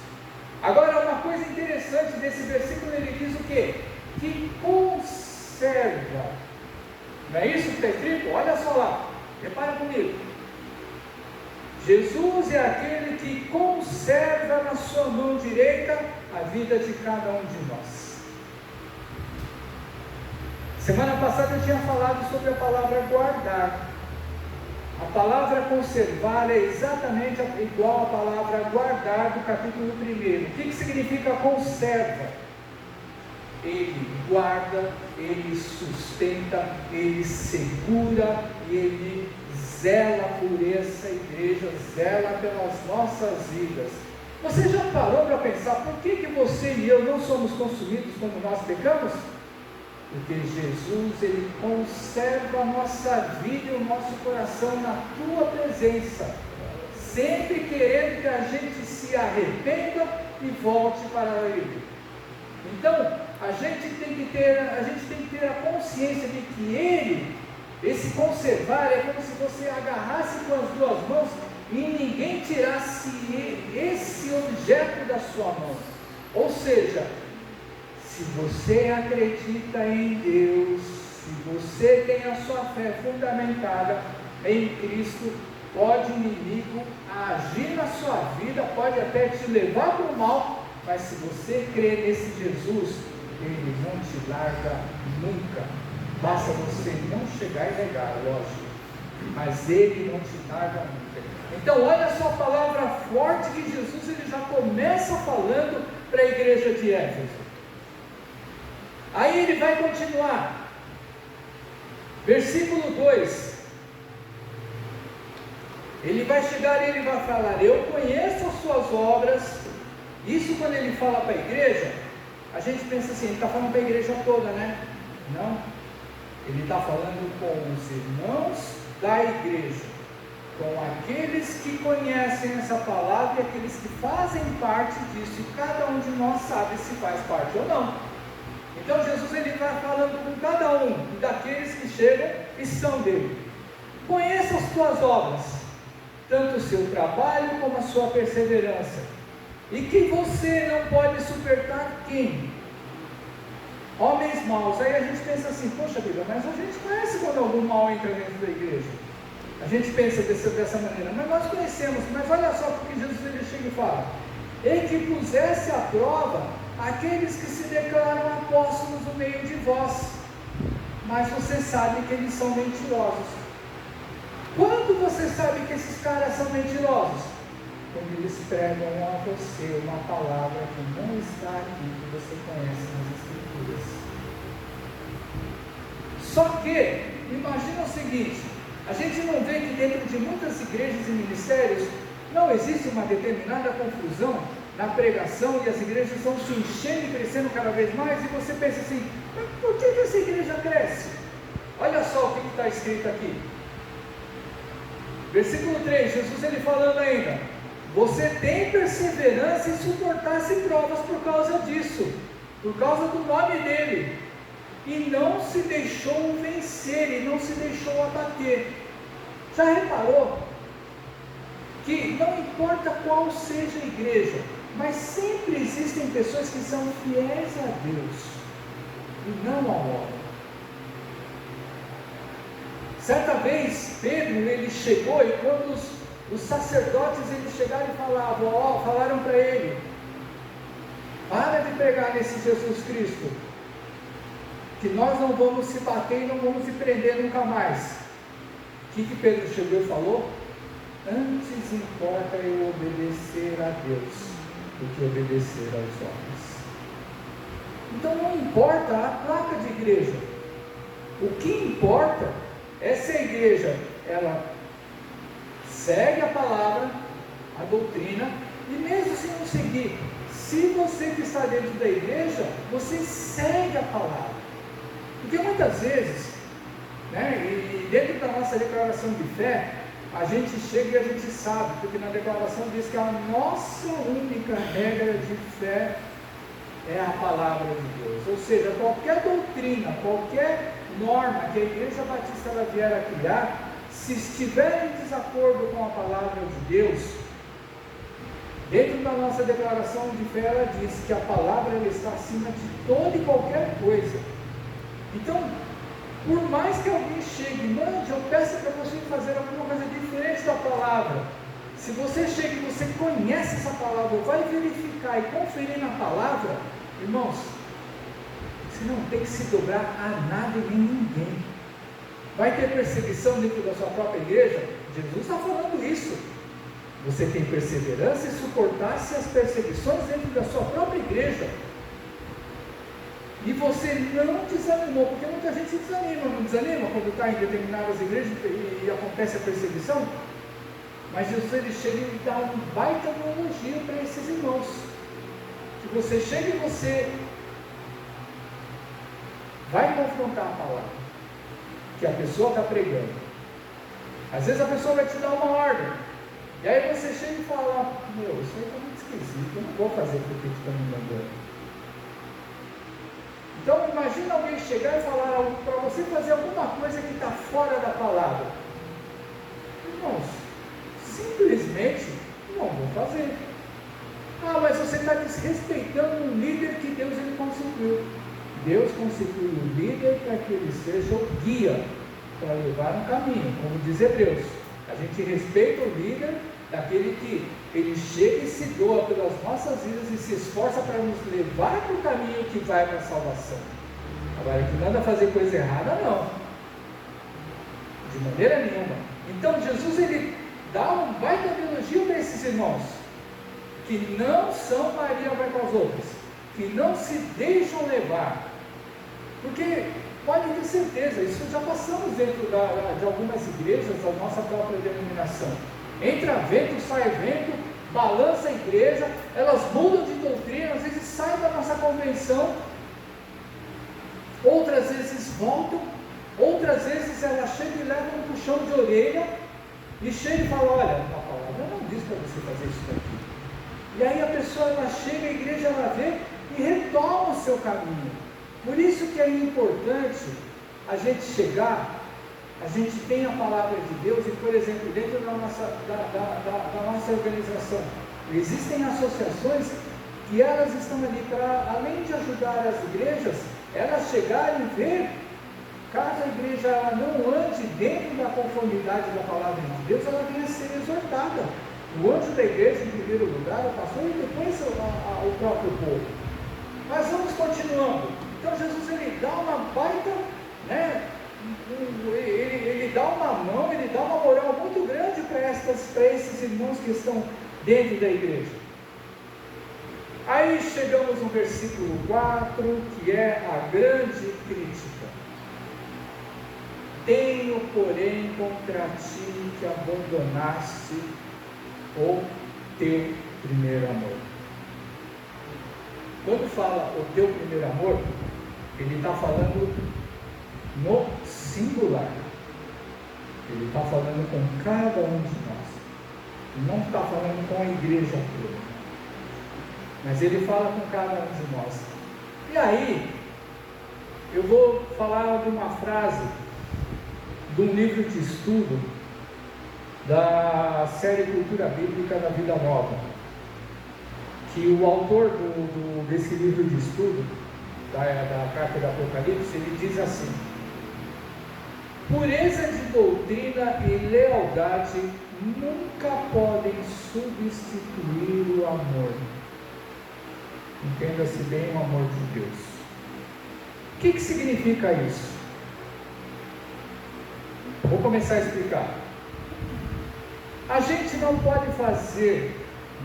Agora, uma coisa interessante desse versículo, ele diz o quê? Que conserva. Não é isso que está escrito? Olha só lá, repara comigo. Jesus é aquele que conserva na sua mão direita a vida de cada um de nós. Semana passada eu tinha falado sobre a palavra guardar. A palavra conservar é exatamente igual à palavra guardar do capítulo 1. O que significa conserva? Ele guarda, ele sustenta, ele segura e ele zela por essa igreja, zela pelas nossas vidas. Você já parou para pensar por que você e eu não somos consumidos quando nós pecamos? Porque Jesus, ele conserva a nossa vida e o nosso coração na tua presença, sempre querendo que a gente se arrependa e volte para Ele. Então, a gente tem que ter a consciência de que Ele, esse conservar, é como se você agarrasse com as 2 mãos e ninguém tirasse esse objeto da sua mão. Ou seja, se você acredita em Deus, se você tem a sua fé fundamentada em Cristo, pode o inimigo agir na sua vida, pode até te levar para o mal, mas se você crê nesse Jesus, Ele não te larga nunca. Basta você não chegar e negar, lógico. mas Ele não te tarda nunca. Então olha só a palavra forte que Jesus ele já começa falando para a igreja de Éfeso. Aí ele vai continuar, versículo 2, ele vai chegar e ele vai falar: eu conheço as suas obras. Isso quando ele fala para a igreja, a gente pensa assim, ele está falando para a igreja toda, né? Não, ele está falando com os irmãos da igreja, com aqueles que conhecem essa palavra e aqueles que fazem parte disso, e cada um de nós sabe se faz parte ou não. Então Jesus ele vai falando com cada um daqueles que chegam e são dele. Conheça as tuas obras, tanto o seu trabalho como a sua perseverança, e que você não pode suportar quem? Homens maus. Aí a gente pensa assim, poxa vida, mas a gente conhece quando algum mal entra dentro da igreja. A gente pensa dessa maneira, mas nós conhecemos. Mas olha só porque Jesus ele chega e fala: e que pusesse à prova aqueles que se declaram apóstolos no meio de vós, mas você sabe que eles são mentirosos. Quando você sabe que esses caras são mentirosos? Quando eles pregam a você uma palavra que não está aqui, que você conhece nas Escrituras. Só que, imagina o seguinte, a gente não vê que dentro de muitas igrejas e ministérios não existe uma determinada confusão na pregação, e as igrejas estão se enchendo e crescendo cada vez mais, e você pensa assim, mas por que essa igreja cresce? Olha só o que está escrito aqui, versículo 3, Jesus ele falando ainda: você tem perseverança e suportar-se provas por causa disso, por causa do nome dele, e não se deixou vencer, e não se deixou abater. Já reparou que não importa qual seja a igreja, mas sempre existem pessoas que são fiéis a Deus e não ao homem. Certa vez Pedro ele chegou, e quando os sacerdotes eles chegaram e falaram para ele: para de pregar nesse Jesus Cristo, que nós não vamos se bater e não vamos se prender nunca mais. O que Pedro chegou e falou? Antes importa eu obedecer a Deus do que obedecer aos homens. Então não importa a placa de igreja, o que importa é se a igreja ela segue a palavra, a doutrina, e mesmo se não seguir, se você que está dentro da igreja, você segue a palavra. Porque muitas vezes, e dentro da nossa declaração de fé, a gente chega e a gente sabe, porque na declaração diz que a nossa única regra de fé é a palavra de Deus. Ou seja, qualquer doutrina, qualquer norma que a Igreja Batista ela vier a criar, se estiver em desacordo com a palavra de Deus, dentro da nossa declaração de fé ela diz que a palavra ela está acima de toda e qualquer coisa. Então, por mais que alguém chegue e mande, eu peço para você fazer alguma coisa diferente da palavra, se você chega e você conhece essa palavra, vai verificar e conferir na palavra, irmãos, você não tem que se dobrar a nada e nem ninguém. Vai ter perseguição dentro da sua própria igreja? Jesus está falando isso. Você tem perseverança e suportar-se as perseguições dentro da sua própria igreja. E você não desanimou, porque muita gente se desanima, não desanima quando está em determinadas igrejas e acontece a perseguição? Mas Jesus ele chega e dá um baita elogio para esses irmãos. Que você chega e você vai confrontar a palavra que a pessoa está pregando. Às vezes a pessoa vai te dar uma ordem, e aí você chega e fala: meu, isso aí está muito esquisito, eu não vou fazer porque tu está me mandando. Então imagina alguém chegar e falar para você fazer alguma coisa que está fora da palavra. Irmãos, simplesmente não vou fazer. Ah, mas você está desrespeitando um líder que Deus ele constituiu. Deus constituiu o líder para que ele seja o guia para levar um caminho, como diz Hebreus. A gente respeita o líder daquele que ele chega e se doa pelas nossas vidas e se esforça para nos levar para o caminho que vai para a salvação. Agora, que manda fazer coisa errada, não, de maneira nenhuma. Então Jesus ele dá um baita elogio para esses irmãos, que não são Maria vai com as outras, que não se deixam levar, porque pode ter certeza, isso já passamos dentro de algumas igrejas da nossa própria denominação. Entra vento, sai vento, balança a igreja, elas mudam de doutrina, às vezes saem da nossa convenção, outras vezes voltam, outras vezes elas chegam e levam um puxão de orelha, e chega e fala, olha, a palavra não diz para você fazer isso daqui. E aí a pessoa ela chega, a igreja ela vê e retoma o seu caminho. Por isso que é importante a gente chegar, a gente tem a palavra de Deus, e por exemplo, dentro da nossa organização, existem associações que elas estão ali para, além de ajudar as igrejas, elas chegarem e ver, caso a igreja ela não ande dentro da conformidade da palavra de Deus, ela venha a ser exortada. O anjo da igreja em primeiro lugar, o pastor, e depois o próprio povo. Mas vamos continuando. Então Jesus ele dá uma baita, né? Ele dá uma mão, ele dá uma moral muito grande para esses irmãos que estão dentro da igreja. Aí chegamos no versículo 4, que é a grande crítica. Tenho, porém, contra ti que abandonaste o teu primeiro amor. Quando fala o teu primeiro amor, ele está falando no singular. Ele está falando com cada um de nós. Ele não está falando com a igreja toda. Mas ele fala com cada um de nós. E aí, eu vou falar de uma frase de um livro de estudo da série Cultura Bíblica da Vida Nova, que o autor desse livro de estudo, da carta do Apocalipse, ele diz assim: pureza de doutrina e lealdade nunca podem substituir o amor. Entenda-se bem o amor de Deus. O que significa isso? Vou começar a explicar. A gente não pode fazer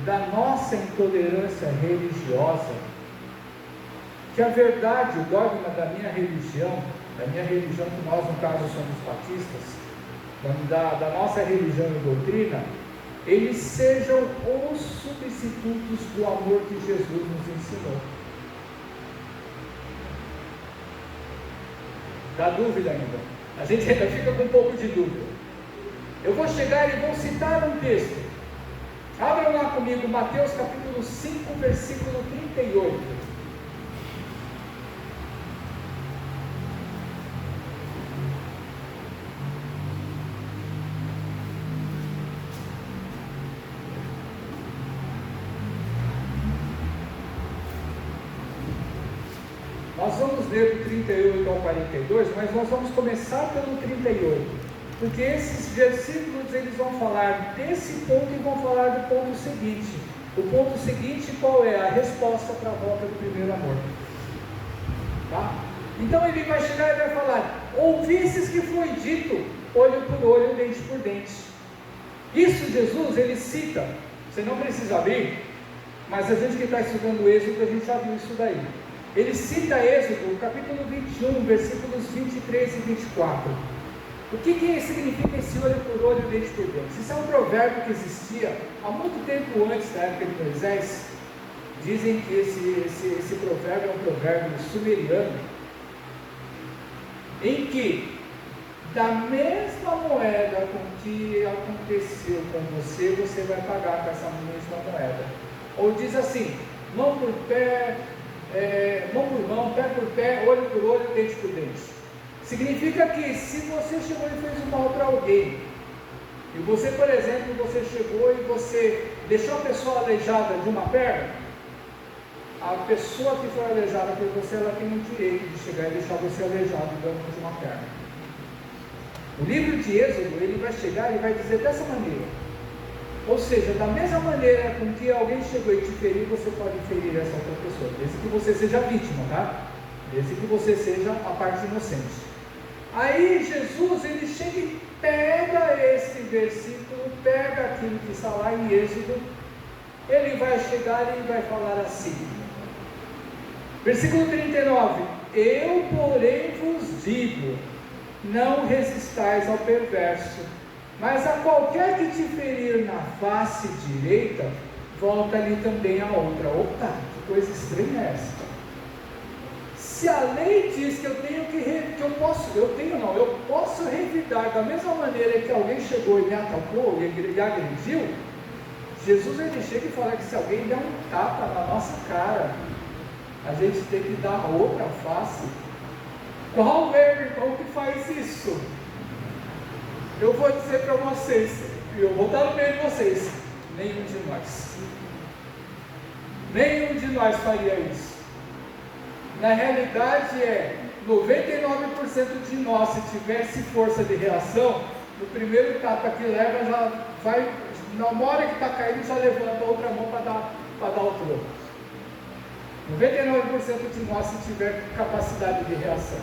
da nossa intolerância religiosa, que a verdade, o dogma da minha religião que nós no caso somos batistas, da nossa religião e doutrina, eles sejam os substitutos do amor que Jesus nos ensinou. Dá dúvida ainda? A gente ainda fica com um pouco de dúvida. Eu vou chegar e vou citar um texto. Abram lá comigo, Mateus capítulo 5, versículo 38. Nós vamos ler do 38 ao 42, mas nós vamos começar pelo 38, porque esses versículos eles vão falar desse ponto e vão falar do ponto seguinte. O ponto seguinte qual é? A resposta para a volta do primeiro amor. Tá? Então ele vai chegar e vai falar: ouvistes que foi dito, olho por olho, dente por dente. Isso Jesus ele cita, você não precisa abrir, mas a gente que está estudando o Êxodo, a gente já viu isso daí. Ele cita Êxodo, capítulo 21, versículos 23 e 24. O que significa esse olho por olho, dente por dente? Isso é um provérbio que existia há muito tempo antes da época de Moisés. Dizem que esse provérbio é um provérbio sumeriano, em que, da mesma moeda com que aconteceu com você, você vai pagar com essa mesma moeda. Ou diz assim: mão por pé, mão por mão, pé por pé, olho por olho, dente por dente. Significa que se você chegou e fez um mal para alguém, e você, por exemplo, você chegou e você deixou a pessoa aleijada de uma perna, a pessoa que foi aleijada por você, ela tem o direito de chegar e deixar você aleijado de uma perna. O livro de Êxodo, ele vai chegar e vai dizer dessa maneira. Ou seja, da mesma maneira com que alguém chegou e te feriu, você pode ferir essa outra pessoa, desde que você seja vítima, tá? Desde que você seja a parte inocente. Aí Jesus, ele chega e pega esse versículo, pega aquilo que está lá em Êxodo, ele vai chegar e vai falar assim, versículo 39, eu porém vos digo, não resistais ao perverso, mas a qualquer que te ferir na face direita, volta-lhe também a outra. Opa, que coisa estranha é essa? Se a lei diz que eu posso revidar da mesma maneira que alguém chegou e me atacou e agrediu, Jesus ele chega e fala que se alguém der um tapa na nossa cara, a gente tem que dar outra face. Qual é o irmão que faz isso? Eu vou dizer para vocês, eu vou estar no meio de vocês, nenhum de nós. Nenhum de nós faria isso. Na realidade 99% de nós, se tivesse força de reação, no primeiro tapa que leva, já vai, na hora que está caindo, já levanta a outra mão para dar o troco. 99% de nós, se tiver capacidade de reação.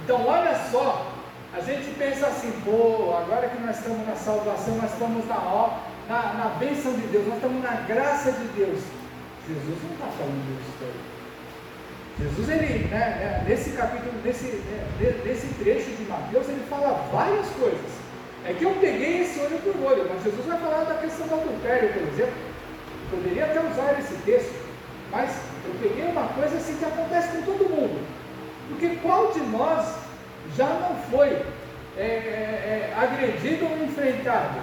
Então, olha só, a gente pensa assim, pô, agora que nós estamos na salvação, nós estamos na bênção de Deus, nós estamos na graça de Deus. Jesus não está falando isso daí. Jesus, ele, nesse capítulo, nesse trecho de Mateus, ele fala várias coisas. É que eu peguei esse olho por olho, mas Jesus vai falar da questão do adultério, por exemplo. Poderia até usar esse texto, mas eu peguei uma coisa assim que acontece com todo mundo. Porque qual de nós já não foi agredido ou enfrentado?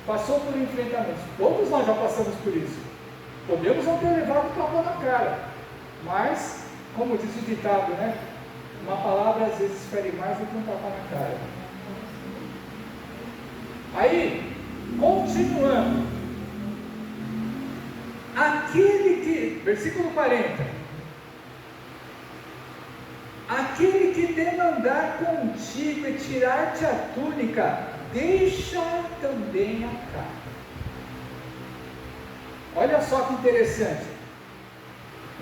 Passou por enfrentamentos. Todos nós já passamos por isso. Podemos não ter levado um tapa na cara, mas, como diz o ditado, uma palavra às vezes fere mais do que um tapa na cara. Aí, continuando, versículo 40, aquele que demandar contigo e tirar-te a túnica, deixa também a capa. Olha só que interessante.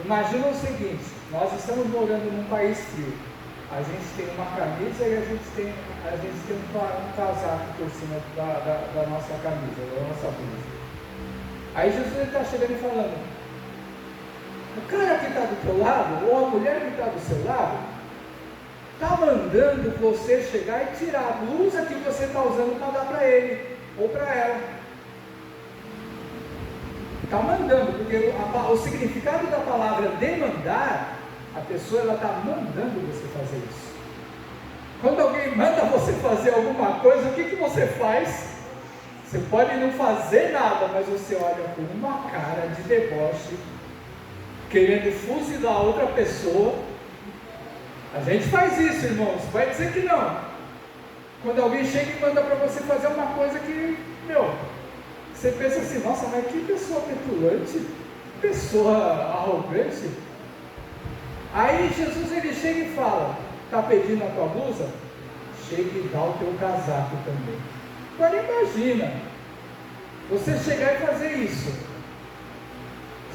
Imagina o seguinte, nós estamos morando num país frio, a gente tem uma camisa e a gente tem um casaco por cima da nossa camisa, da nossa blusa. Aí Jesus está chegando e falando, o cara que está do teu lado, ou a mulher que está do seu lado, está mandando você chegar e tirar a blusa que você está usando para dar para ele, ou para ela. Está mandando, porque o significado da palavra demandar, a pessoa está mandando você fazer isso. Quando alguém manda você fazer alguma coisa, o que você faz? Você pode não fazer nada, mas você olha com uma cara de deboche, querendo fuzilar outra pessoa. A gente faz isso, irmãos, vai dizer que não. Quando alguém chega e manda para você fazer uma coisa que, você pensa assim, nossa, mas que pessoa petulante, que pessoa arrogante. Aí Jesus ele chega e fala, está pedindo a tua blusa? Chega e dá o teu casaco também. Agora imagina, você chegar e fazer isso.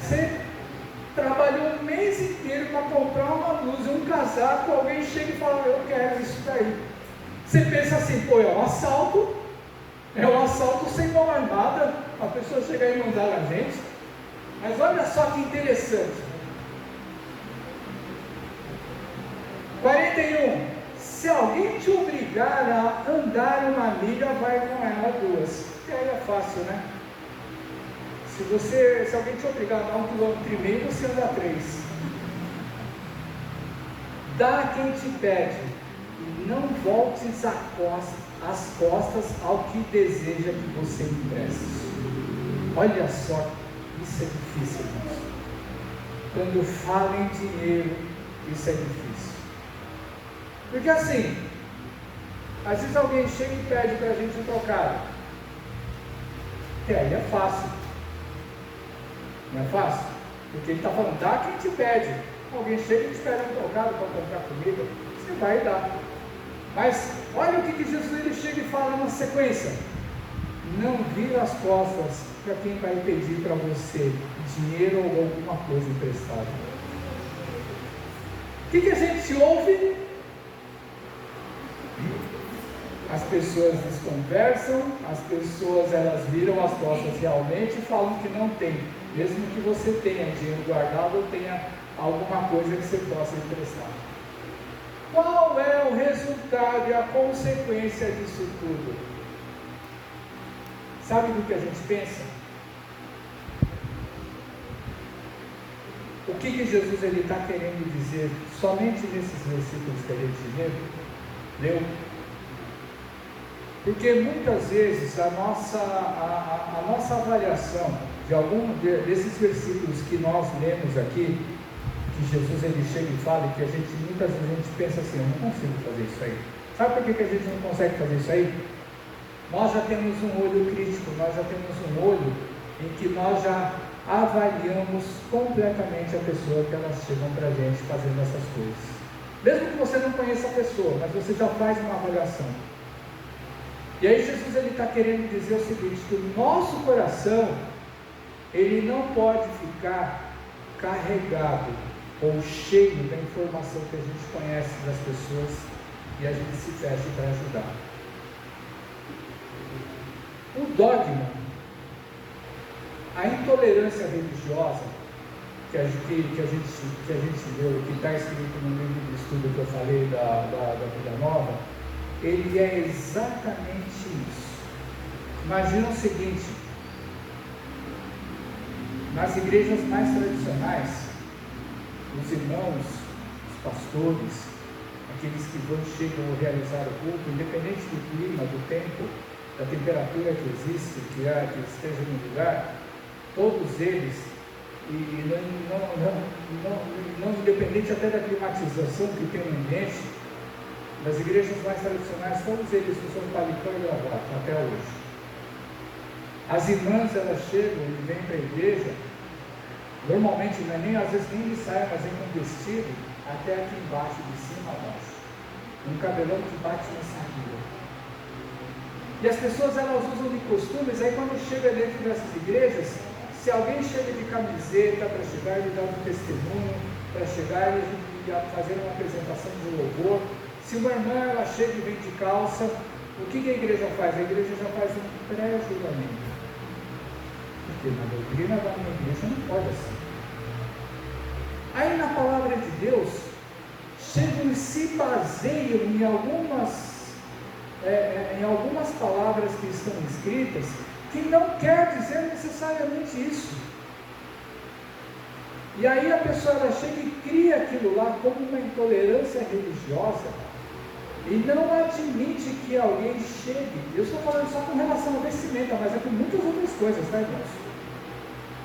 Você trabalhou um mês inteiro para comprar uma blusa, um casaco, alguém chega e fala, eu quero isso daí. Você pensa assim, pô, é um assalto sem mão armada, a pessoa chegar e mandar na gente. Mas olha só que interessante. 41. Se alguém te obrigar a andar uma milha, vai com ela 2. E aí é fácil, né? Se alguém te obrigar a dar 1,5 km, você anda 3. Dá a quem te pede, e não voltes as costas ao que deseja que você empreste. Olha só, isso é difícil, irmãos. Quando fala em dinheiro, isso é difícil. Porque assim, às vezes alguém chega e pede para a gente um trocado. E aí é fácil. Não é fácil? Porque ele está falando, dá quem te pede. Alguém chega e te pede um trocado para comprar comida, você vai dar. Mas olha o que Jesus ele chega e fala na sequência. Não vira as costas para quem vai pedir para você dinheiro ou alguma coisa emprestada. O que a gente ouve? As pessoas desconversam, as pessoas elas viram as costas realmente e falam que não tem, mesmo que você tenha dinheiro guardado ou tenha alguma coisa que você possa emprestar. Qual é o resultado e a consequência disso tudo? Sabe do que a gente pensa? O que Jesus está querendo dizer somente nesses versículos que a gente leu? Porque muitas vezes a nossa avaliação de algum desses versículos que nós lemos aqui, que Jesus ele chega e fala, e que muitas vezes a gente pensa assim, eu não consigo fazer isso aí. Sabe por que a gente não consegue fazer isso aí? Nós já temos um olho crítico, nós já temos um olho em que nós já avaliamos completamente a pessoa que elas chegam para a gente fazendo essas coisas. Mesmo que você não conheça a pessoa, mas você já faz uma avaliação. E aí Jesus está querendo dizer o seguinte, que o nosso coração, ele não pode ficar carregado ou cheio da informação que a gente conhece das pessoas e a gente se fecha para ajudar. O dogma, a intolerância religiosa que a gente leu, que está escrito no livro de estudo que eu falei da Vida Nova, ele é exatamente isso. Imagina o seguinte, nas igrejas mais tradicionais, os irmãos, os pastores, aqueles que chegam a realizar o culto, independente do clima, do tempo, da temperatura que existe, que esteja no lugar, todos eles, e não independente até da climatização que tem no ambiente, das igrejas mais tradicionais, todos eles usam paletó e gravata até hoje. As irmãs, elas chegam e vêm para a igreja, normalmente não é nem, às vezes nem de saia, mas vem com vestido, até aqui embaixo, de cima a baixo. Um cabelão que bate na cintura. E as pessoas, elas usam de costumes, aí quando chega dentro dessas igrejas, se alguém chega de camiseta para chegar e dar um testemunho, para chegar e fazer uma apresentação de louvor, se uma irmã ela chega e vem de calça, o que a igreja faz? A igreja já faz um pré-julgamento. Porque na doutrina da minha igreja não pode assim. Aí na palavra de Deus, chegam e se baseiam em algumas palavras que estão escritas, que não quer dizer necessariamente isso. E aí a pessoa ela chega e cria aquilo lá como uma intolerância religiosa, e não admite que alguém chegue. Eu estou falando só com relação à vestimenta, mas é com muitas outras coisas, tá, irmãos?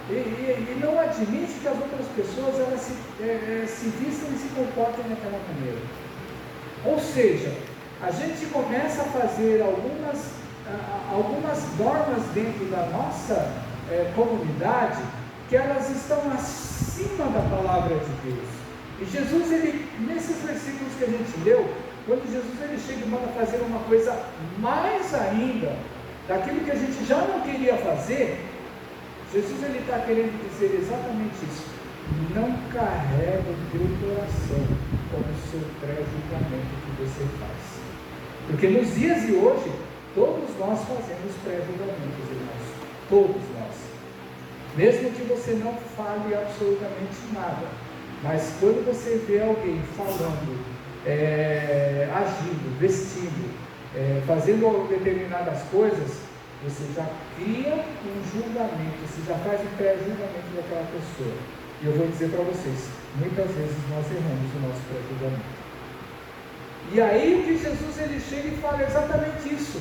E não admite que as outras pessoas elas se vistam e se comportem daquela maneira. Ou seja, a gente começa a fazer algumas normas dentro da nossa comunidade que elas estão acima da palavra de Deus. E Jesus, nesses versículos que a gente leu, quando Jesus chega e manda fazer uma coisa mais ainda daquilo que a gente já não queria fazer, Jesus está querendo dizer exatamente isso. Não carrega o teu coração como o seu pré-julgamento que você faz. Porque nos dias de hoje, todos nós fazemos pré-julgamentos, irmãos. Todos nós. Mesmo que você não fale absolutamente nada. Mas quando você vê alguém falando, agindo, vestindo, fazendo determinadas coisas, você já cria um julgamento, você já faz o pré-julgamento daquela pessoa. E eu vou dizer para vocês, muitas vezes nós erramos o nosso pré-julgamento. E aí o que Jesus chega e fala exatamente isso.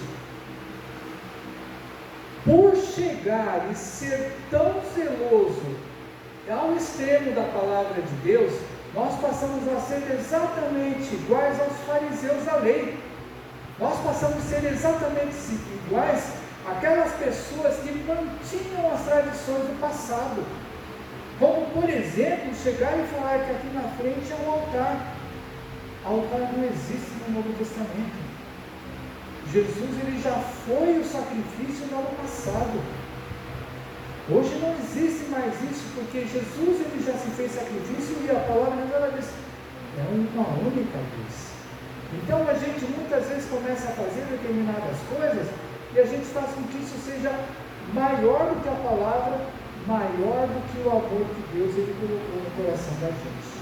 Por chegar e ser tão zeloso ao extremo da palavra de Deus, nós passamos a ser exatamente iguais aos fariseus da lei. Nós passamos a ser exatamente iguais àquelas pessoas que mantinham as tradições do passado. Como, por exemplo, chegar e falar que aqui na frente é um altar. Altar não existe no Novo Testamento. Jesus já foi o sacrifício no ano passado. Hoje não existe mais isso, porque Jesus já se fez sacrifício e a palavra dela diz, é uma única vez. Então a gente muitas vezes começa a fazer determinadas coisas e a gente faz com que isso seja maior do que a palavra, maior do que o amor que Deus ele colocou no coração da gente.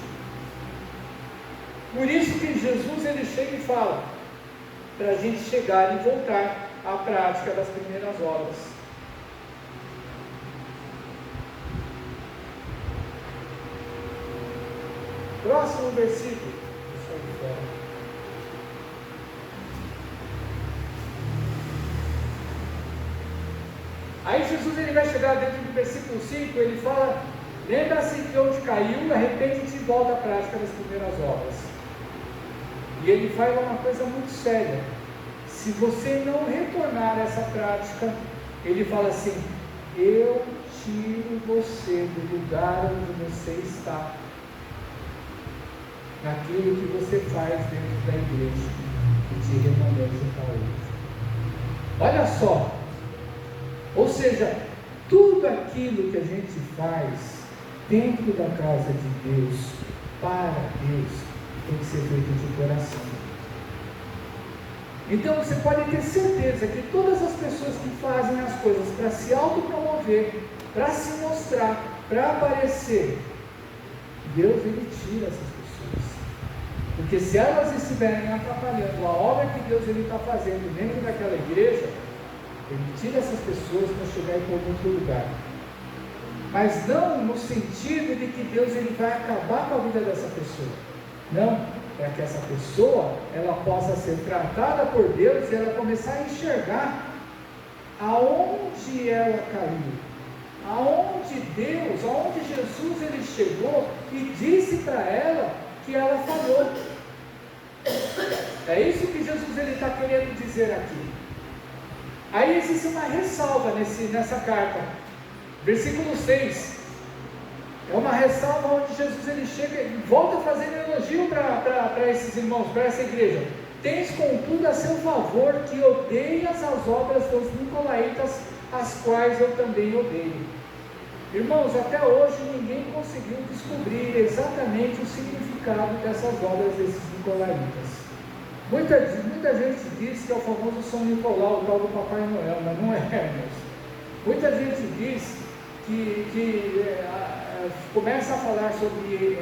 Por isso que Jesus ele chega e fala para a gente chegar e voltar à prática das primeiras obras. Próximo versículo. Aí Jesus ele vai chegar dentro do versículo 5, ele fala: lembra-se de onde caiu, arrepende-te e volta à prática das primeiras obras. E ele fala uma coisa muito séria: se você não retornar a essa prática, ele fala assim: eu tiro você do lugar onde você está, naquilo que você faz dentro da igreja, e te remanejam para hoje. Olha só, ou seja, tudo aquilo que a gente faz dentro da casa de Deus, para Deus, tem que ser feito de coração. Então você pode ter certeza que todas as pessoas que fazem as coisas para se autopromover, para se mostrar, para aparecer, Deus ele tira essas pessoas. Porque se elas estiverem atrapalhando a obra que Deus ele está fazendo dentro daquela igreja, ele tira essas pessoas para chegar em algum outro lugar. Mas não no sentido de que Deus ele vai acabar com a vida dessa pessoa. Não, para que essa pessoa ela possa ser tratada por Deus e ela começar a enxergar aonde ela caiu, aonde Deus, aonde Jesus ele chegou e disse para ela que ela falhou. É isso que Jesus ele está querendo dizer aqui. Aí existe uma ressalva nessa carta, versículo 6, é uma ressalva onde Jesus ele chega e volta fazendo elogio para esses irmãos, para essa igreja. Tens contudo a seu favor que odeias as obras dos nicolaítas, as quais eu também odeio. Irmãos, até hoje ninguém conseguiu descobrir exatamente o significado dessas obras desses nicolaítas. Muita gente diz que é o famoso São Nicolau, o tal do Papai Noel, mas não é, irmãos. Muita gente diz que começa a falar sobre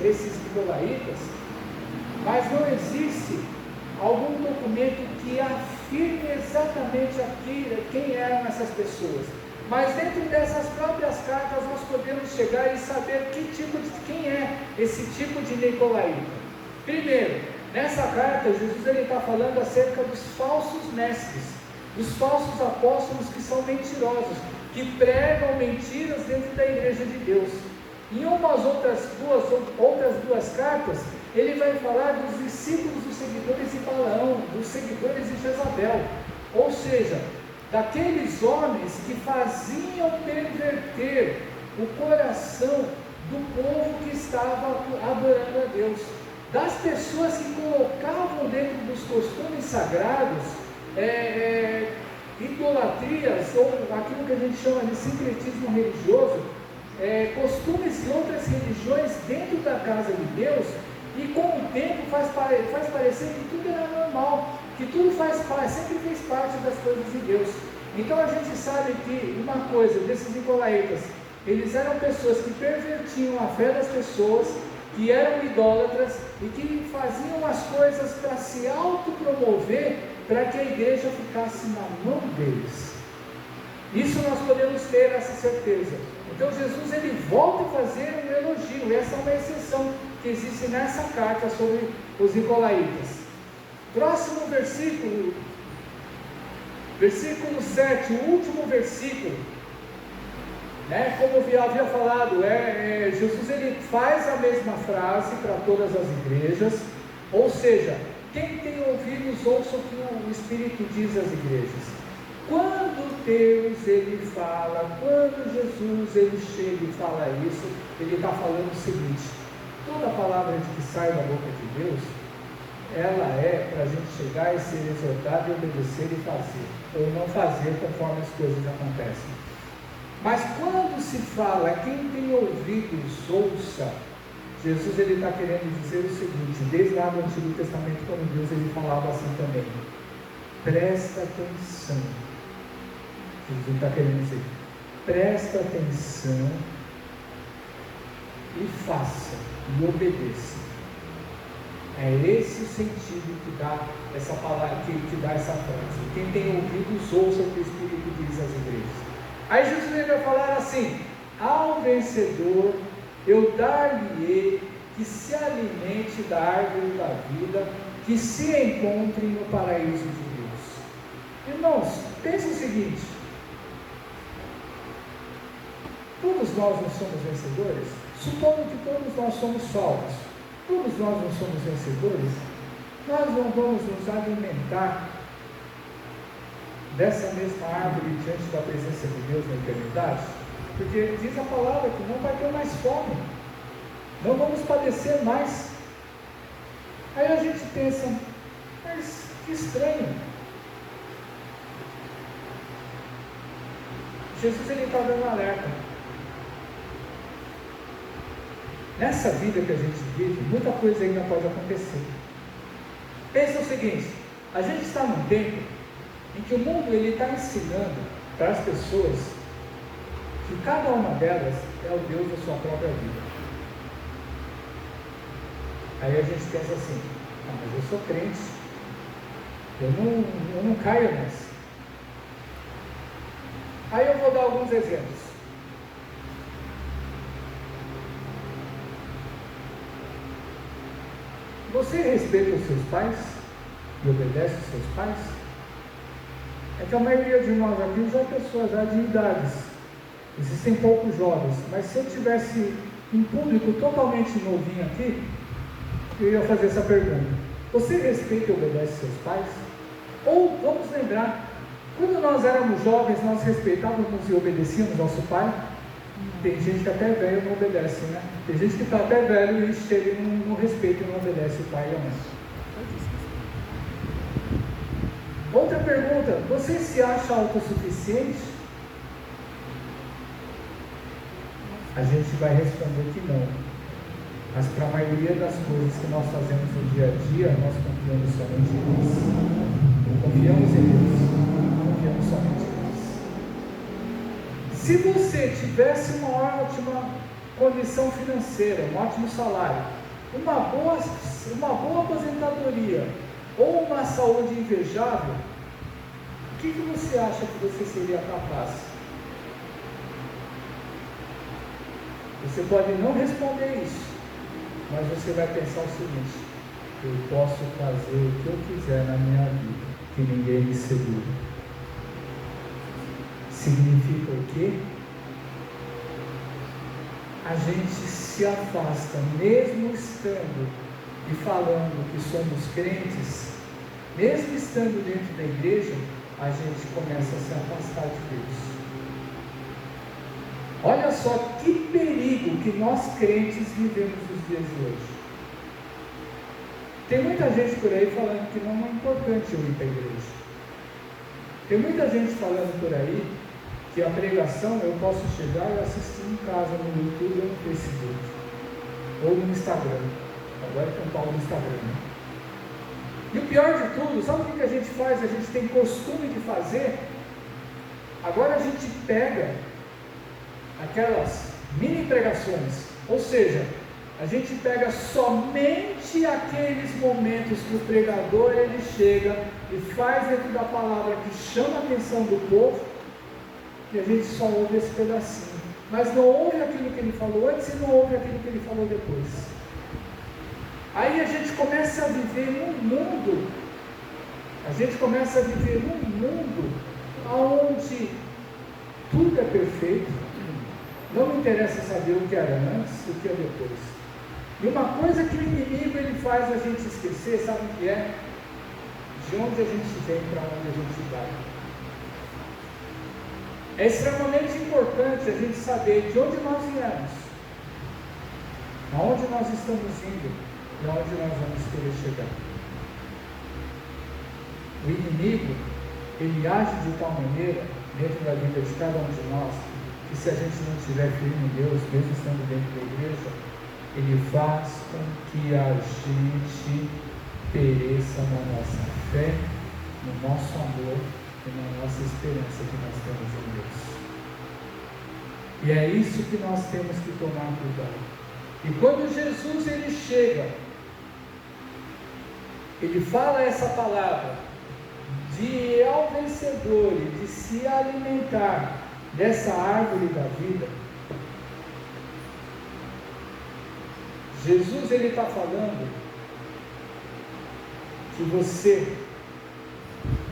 esses nicolaítas, mas não existe algum documento que afirme exatamente quem eram essas pessoas. Mas dentro dessas próprias cartas nós podemos chegar e saber quem é esse tipo de nicolaíta. Primeiro, nessa carta, Jesus está falando acerca dos falsos mestres, dos falsos apóstolos que são mentirosos, que pregam mentiras dentro da igreja de Deus. Em umas outras duas cartas, ele vai falar dos discípulos dos seguidores de Balaão, dos seguidores de Jezabel, ou seja, daqueles homens que faziam perverter o coração do povo que estava adorando a Deus. Das pessoas que colocavam dentro dos costumes sagrados idolatrias, ou aquilo que a gente chama de sincretismo religioso, costumes de outras religiões dentro da casa de Deus, e com o tempo faz parecer que tudo era normal, que tudo sempre fez parte das coisas de Deus. Então a gente sabe que uma coisa desses nicolaítas, eles eram pessoas que pervertiam a fé das pessoas, que eram idólatras e que faziam as coisas para se autopromover, para que a igreja ficasse na mão deles. Isso nós podemos ter essa certeza. Então Jesus ele volta a fazer um elogio, essa é uma exceção que existe nessa carta sobre os nicolaítas. Próximo versículo, versículo 7, o último versículo. Como eu havia falado, Jesus ele faz a mesma frase para todas as igrejas, ou seja, quem tem ouvidos ouça o que o Espírito diz às igrejas. Quando Deus ele fala, quando Jesus ele chega e fala isso, ele está falando o seguinte: toda palavra que sai da boca de Deus, ela é para a gente chegar e ser exortado e obedecer e fazer, ou não fazer conforme as coisas acontecem. Mas quando se fala, quem tem ouvidos ouça, Jesus ele está querendo dizer o seguinte, desde lá do Antigo Testamento, quando Deus ele falava assim também, presta atenção. Jesus está querendo dizer, presta atenção e faça, e obedeça. É esse o sentido que dá essa palavra, que dá essa frase. Quem tem ouvidos, ouça o que o Espírito diz às igrejas. Aí Jesus ele vai falar assim, ao vencedor eu dar-lhe-ei que se alimente da árvore da vida, que se encontre no paraíso de Deus. Irmãos, pense o seguinte, todos nós não somos vencedores? Supondo que todos nós somos salvos, todos nós não somos vencedores, nós não vamos nos alimentar dessa mesma árvore diante da presença de Deus na eternidade? Porque diz a palavra que não vai ter mais fome, não vamos padecer mais. Aí a gente pensa, mas que estranho. Jesus ele está dando alerta. Nessa vida que a gente vive, muita coisa ainda pode acontecer. Pensa o seguinte, a gente está num tempo em que o mundo ele está ensinando para as pessoas que cada uma delas é o Deus da sua própria vida. Aí a gente pensa assim, mas eu sou crente, eu não caio nessa. Aí eu vou dar alguns exemplos. Você respeita os seus pais e obedece os seus pais? É que a maioria de nós aqui já é pessoas já de idades, existem poucos jovens, mas se eu tivesse um público totalmente novinho aqui, eu ia fazer essa pergunta: você respeita e obedece seus pais? Ou vamos lembrar, quando nós éramos jovens, nós respeitávamos e obedecíamos nosso pai? Tem gente que até velho não obedece, né? Tem gente que está até velho e chega e não respeita e não obedece o pai e a mãe. Outra pergunta: você se acha autossuficiente? A gente vai responder que não. Mas para a maioria das coisas que nós fazemos no dia a dia, nós confiamos somente em Deus. Confiamos em Deus. Confiamos somente em Deus. Se você tivesse uma ótima condição financeira, um ótimo salário, uma boa aposentadoria ou uma saúde invejável, o que você acha que você seria capaz? Você pode não responder isso, mas você vai pensar o seguinte: eu posso fazer o que eu quiser na minha vida, que ninguém me segura. Significa o quê? A gente se afasta, mesmo estando e falando que somos crentes, mesmo estando dentro da igreja, a gente começa a se afastar de Deus. Olha só que perigo que nós crentes vivemos nos dias de hoje. Tem muita gente por aí falando que não é importante eu ir para a igreja. Tem muita gente falando por aí que a pregação eu posso chegar e assistir em casa, no YouTube ou no Facebook, ou no Instagram. Agora tem um pau no Instagram, né? E o pior de tudo, sabe o que a gente faz? A gente tem costume de fazer. Agora a gente pega aquelas mini pregações, ou seja, a gente pega somente aqueles momentos que o pregador ele chega e faz dentro da palavra que chama a atenção do povo, e a gente só ouve esse pedacinho, mas não ouve aquilo que ele falou antes e não ouve aquilo que ele falou depois. Aí a gente começa a viver num mundo, onde tudo é perfeito, não me interessa saber o que era antes e o que é depois. E uma coisa que o inimigo ele faz a gente esquecer, sabe o que é? De onde a gente vem para onde a gente vai. É extremamente importante a gente saber de onde nós viemos, aonde nós estamos indo e aonde nós vamos querer chegar. O inimigo, ele age de tal maneira dentro da vida de cada um de nós, que se a gente não estiver firme em Deus, mesmo estando dentro da igreja, Ele faz com que a gente pereça na nossa fé, no nosso amor e na nossa esperança que nós temos em Deus. E é isso que nós temos que tomar cuidado. E quando Jesus ele chega, ele fala essa palavra de ir ao vencedor e de se alimentar dessa árvore da vida. Jesus ele está falando que você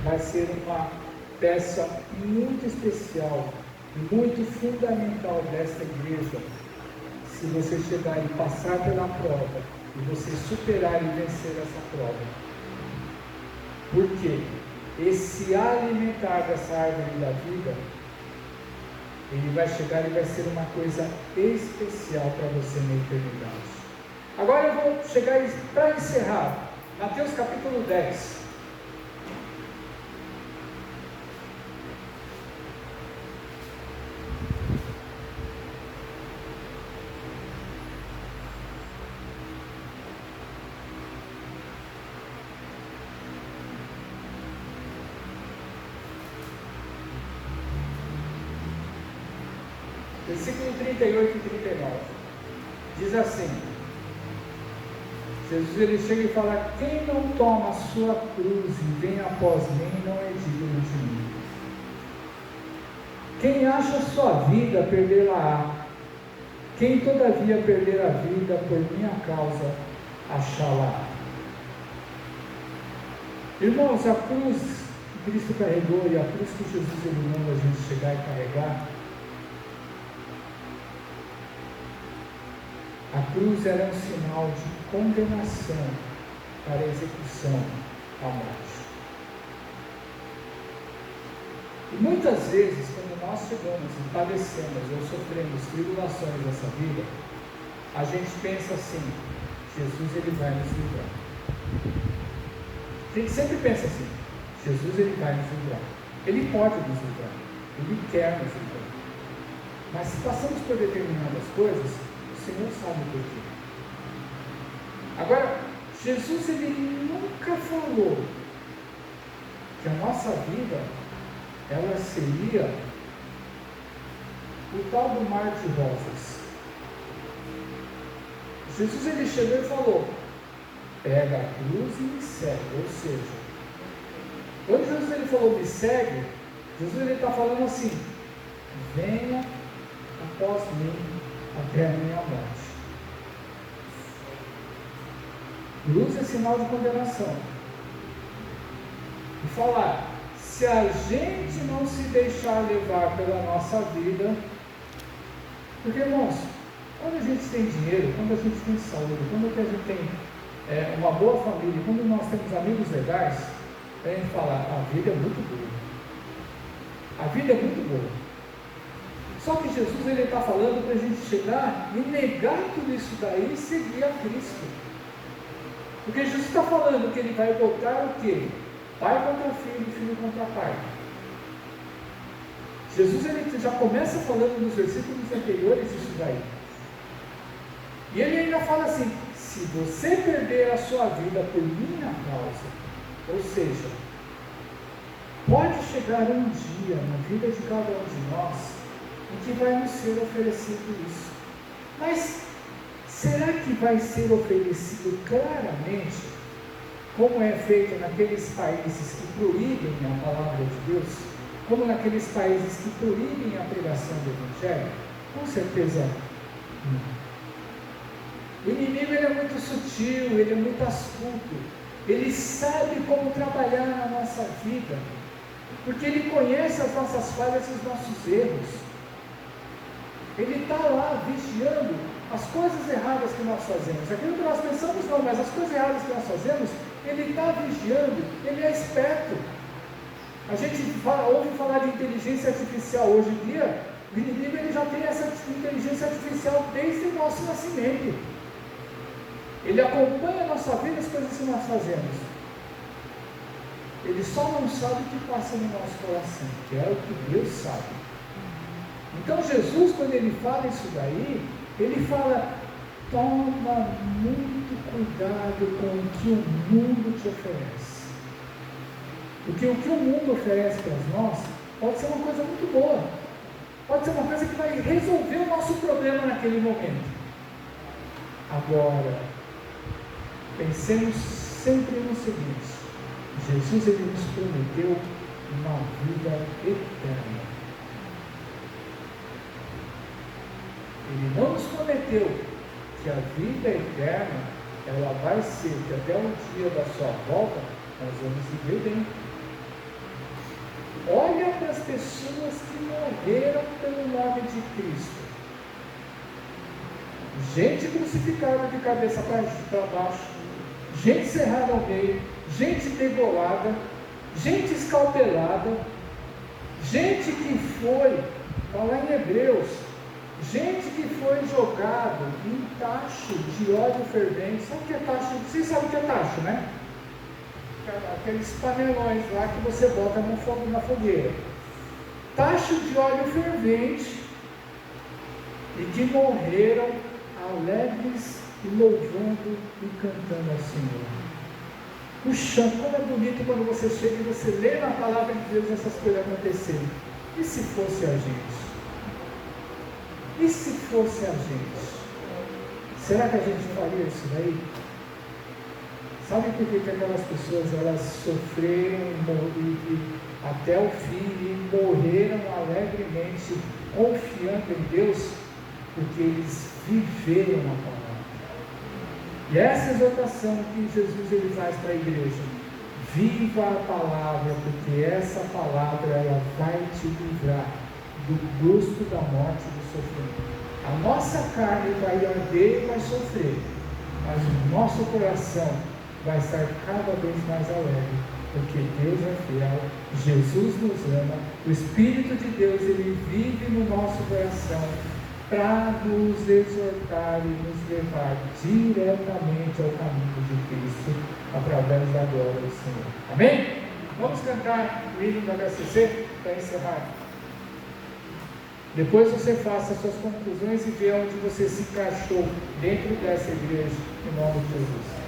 vai ser uma peça muito especial, muito fundamental desta igreja, se você chegar e passar pela prova, e você superar e vencer essa prova. Por quê? Esse alimentar dessa árvore da vida, ele vai chegar e vai ser uma coisa especial para você na eternidade. Agora eu vou chegar para encerrar, Mateus capítulo 10. Versículo 38 e 39, diz assim, Jesus ele chega e fala: quem não toma a sua cruz e vem após mim, não é digno de mim. Quem acha a sua vida, perdê-la-á. Quem todavia perder a vida por minha causa, achá-la. Irmãos, a cruz que Cristo carregou e a cruz que Jesus ele manda a gente chegar e carregar, a cruz era um sinal de condenação para a execução à morte. E muitas vezes, quando nós chegamos e padecemos ou sofremos tribulações dessa vida, a gente pensa assim: Jesus ele vai nos livrar. A gente sempre pensa assim: Jesus ele vai nos livrar. Ele pode nos livrar. Ele quer nos livrar. Mas se passamos por determinadas coisas, o Senhor sabe por quê. Agora, Jesus ele nunca falou que a nossa vida ela seria o tal do mar de rosas. Jesus ele chegou e falou: pega a cruz e me segue. Ou seja, quando Jesus ele falou me segue, Jesus ele está falando assim: venha após mim até a minha morte. Cruz é sinal de condenação. E falar: se a gente não se deixar levar pela nossa vida, porque irmãos, quando a gente tem dinheiro, quando a gente tem saúde, quando a gente tem uma boa família, quando nós temos amigos legais, a gente fala: a vida é muito boa. A vida é muito boa. Só que Jesus ele está falando para a gente chegar e negar tudo isso daí e seguir a Cristo. Porque Jesus está falando que ele vai botar o quê? Pai contra filho, filho contra pai. Jesus ele já começa falando nos versículos anteriores isso daí. E ele ainda fala assim: se você perder a sua vida por minha causa, ou seja, pode chegar um dia na vida de cada um de nós em que vai nos ser oferecido isso. Mas será que vai ser oferecido claramente, como é feito naqueles países que proíbem a palavra de Deus, como naqueles países que proíbem a pregação do Evangelho? Com certeza não. O inimigo ele é muito sutil, ele é muito astuto, ele sabe como trabalhar na nossa vida, porque ele conhece as nossas falhas e os nossos erros. Ele está lá vigiando as coisas erradas que nós fazemos. Aquilo que nós pensamos não, mas as coisas erradas que nós fazemos, ele está vigiando, ele é esperto. A gente ouve falar de inteligência artificial hoje em dia. O inimigo ele já tem essa inteligência artificial desde o nosso nascimento. Ele acompanha a nossa vida, as coisas que nós fazemos. Ele só não sabe o que passa no nosso coração, que é o que Deus sabe. Então Jesus, quando ele fala isso daí, ele fala: Toma muito cuidado com o que o mundo te oferece. Porque o que o mundo oferece para nós pode ser uma coisa muito boa. Pode ser uma coisa que vai resolver o nosso problema naquele momento. Agora, pensemos sempre no seguinte: Jesus, ele nos prometeu uma vida eterna. Ele não nos prometeu que a vida eterna, ela vai ser que até o dia da sua volta nós vamos viver bem. Olha para as pessoas que morreram pelo nome de Cristo. Gente crucificada de cabeça para baixo, gente cerrada ao meio, gente degolada, gente escalpelada, gente que foi, está lá em Hebreus, gente que foi jogado em tacho de óleo fervente. Sabe o que é tacho? Vocês sabem o que é tacho, né? Aqueles panelões lá que você bota no fogo, na fogueira. Tacho de óleo fervente, e que morreram alegres e louvando e cantando ao Senhor. Puxa, como é bonito quando você chega e você lê na palavra de Deus essas coisas acontecerem. E se fosse a gente? E se fosse a gente? Será que a gente faria isso daí? Sabe por que aquelas pessoas, elas sofreram até o fim e morreram alegremente, confiando em Deus? Porque eles viveram a palavra. E essa exortação que Jesus ele faz para a igreja: viva a palavra, porque essa palavra ela vai te livrar do gosto da morte e do sofrimento. A nossa carne vai arder e vai sofrer, mas o nosso coração vai estar cada vez mais alegre, porque Deus é fiel, Jesus nos ama, o Espírito de Deus ele vive no nosso coração para nos exortar e nos levar diretamente ao caminho de Cristo, através da glória do Senhor. Amém? Vamos cantar o hino do HCC para encerrar. Depois você faça as suas conclusões e vê onde você se encaixou dentro dessa igreja, em nome de Jesus.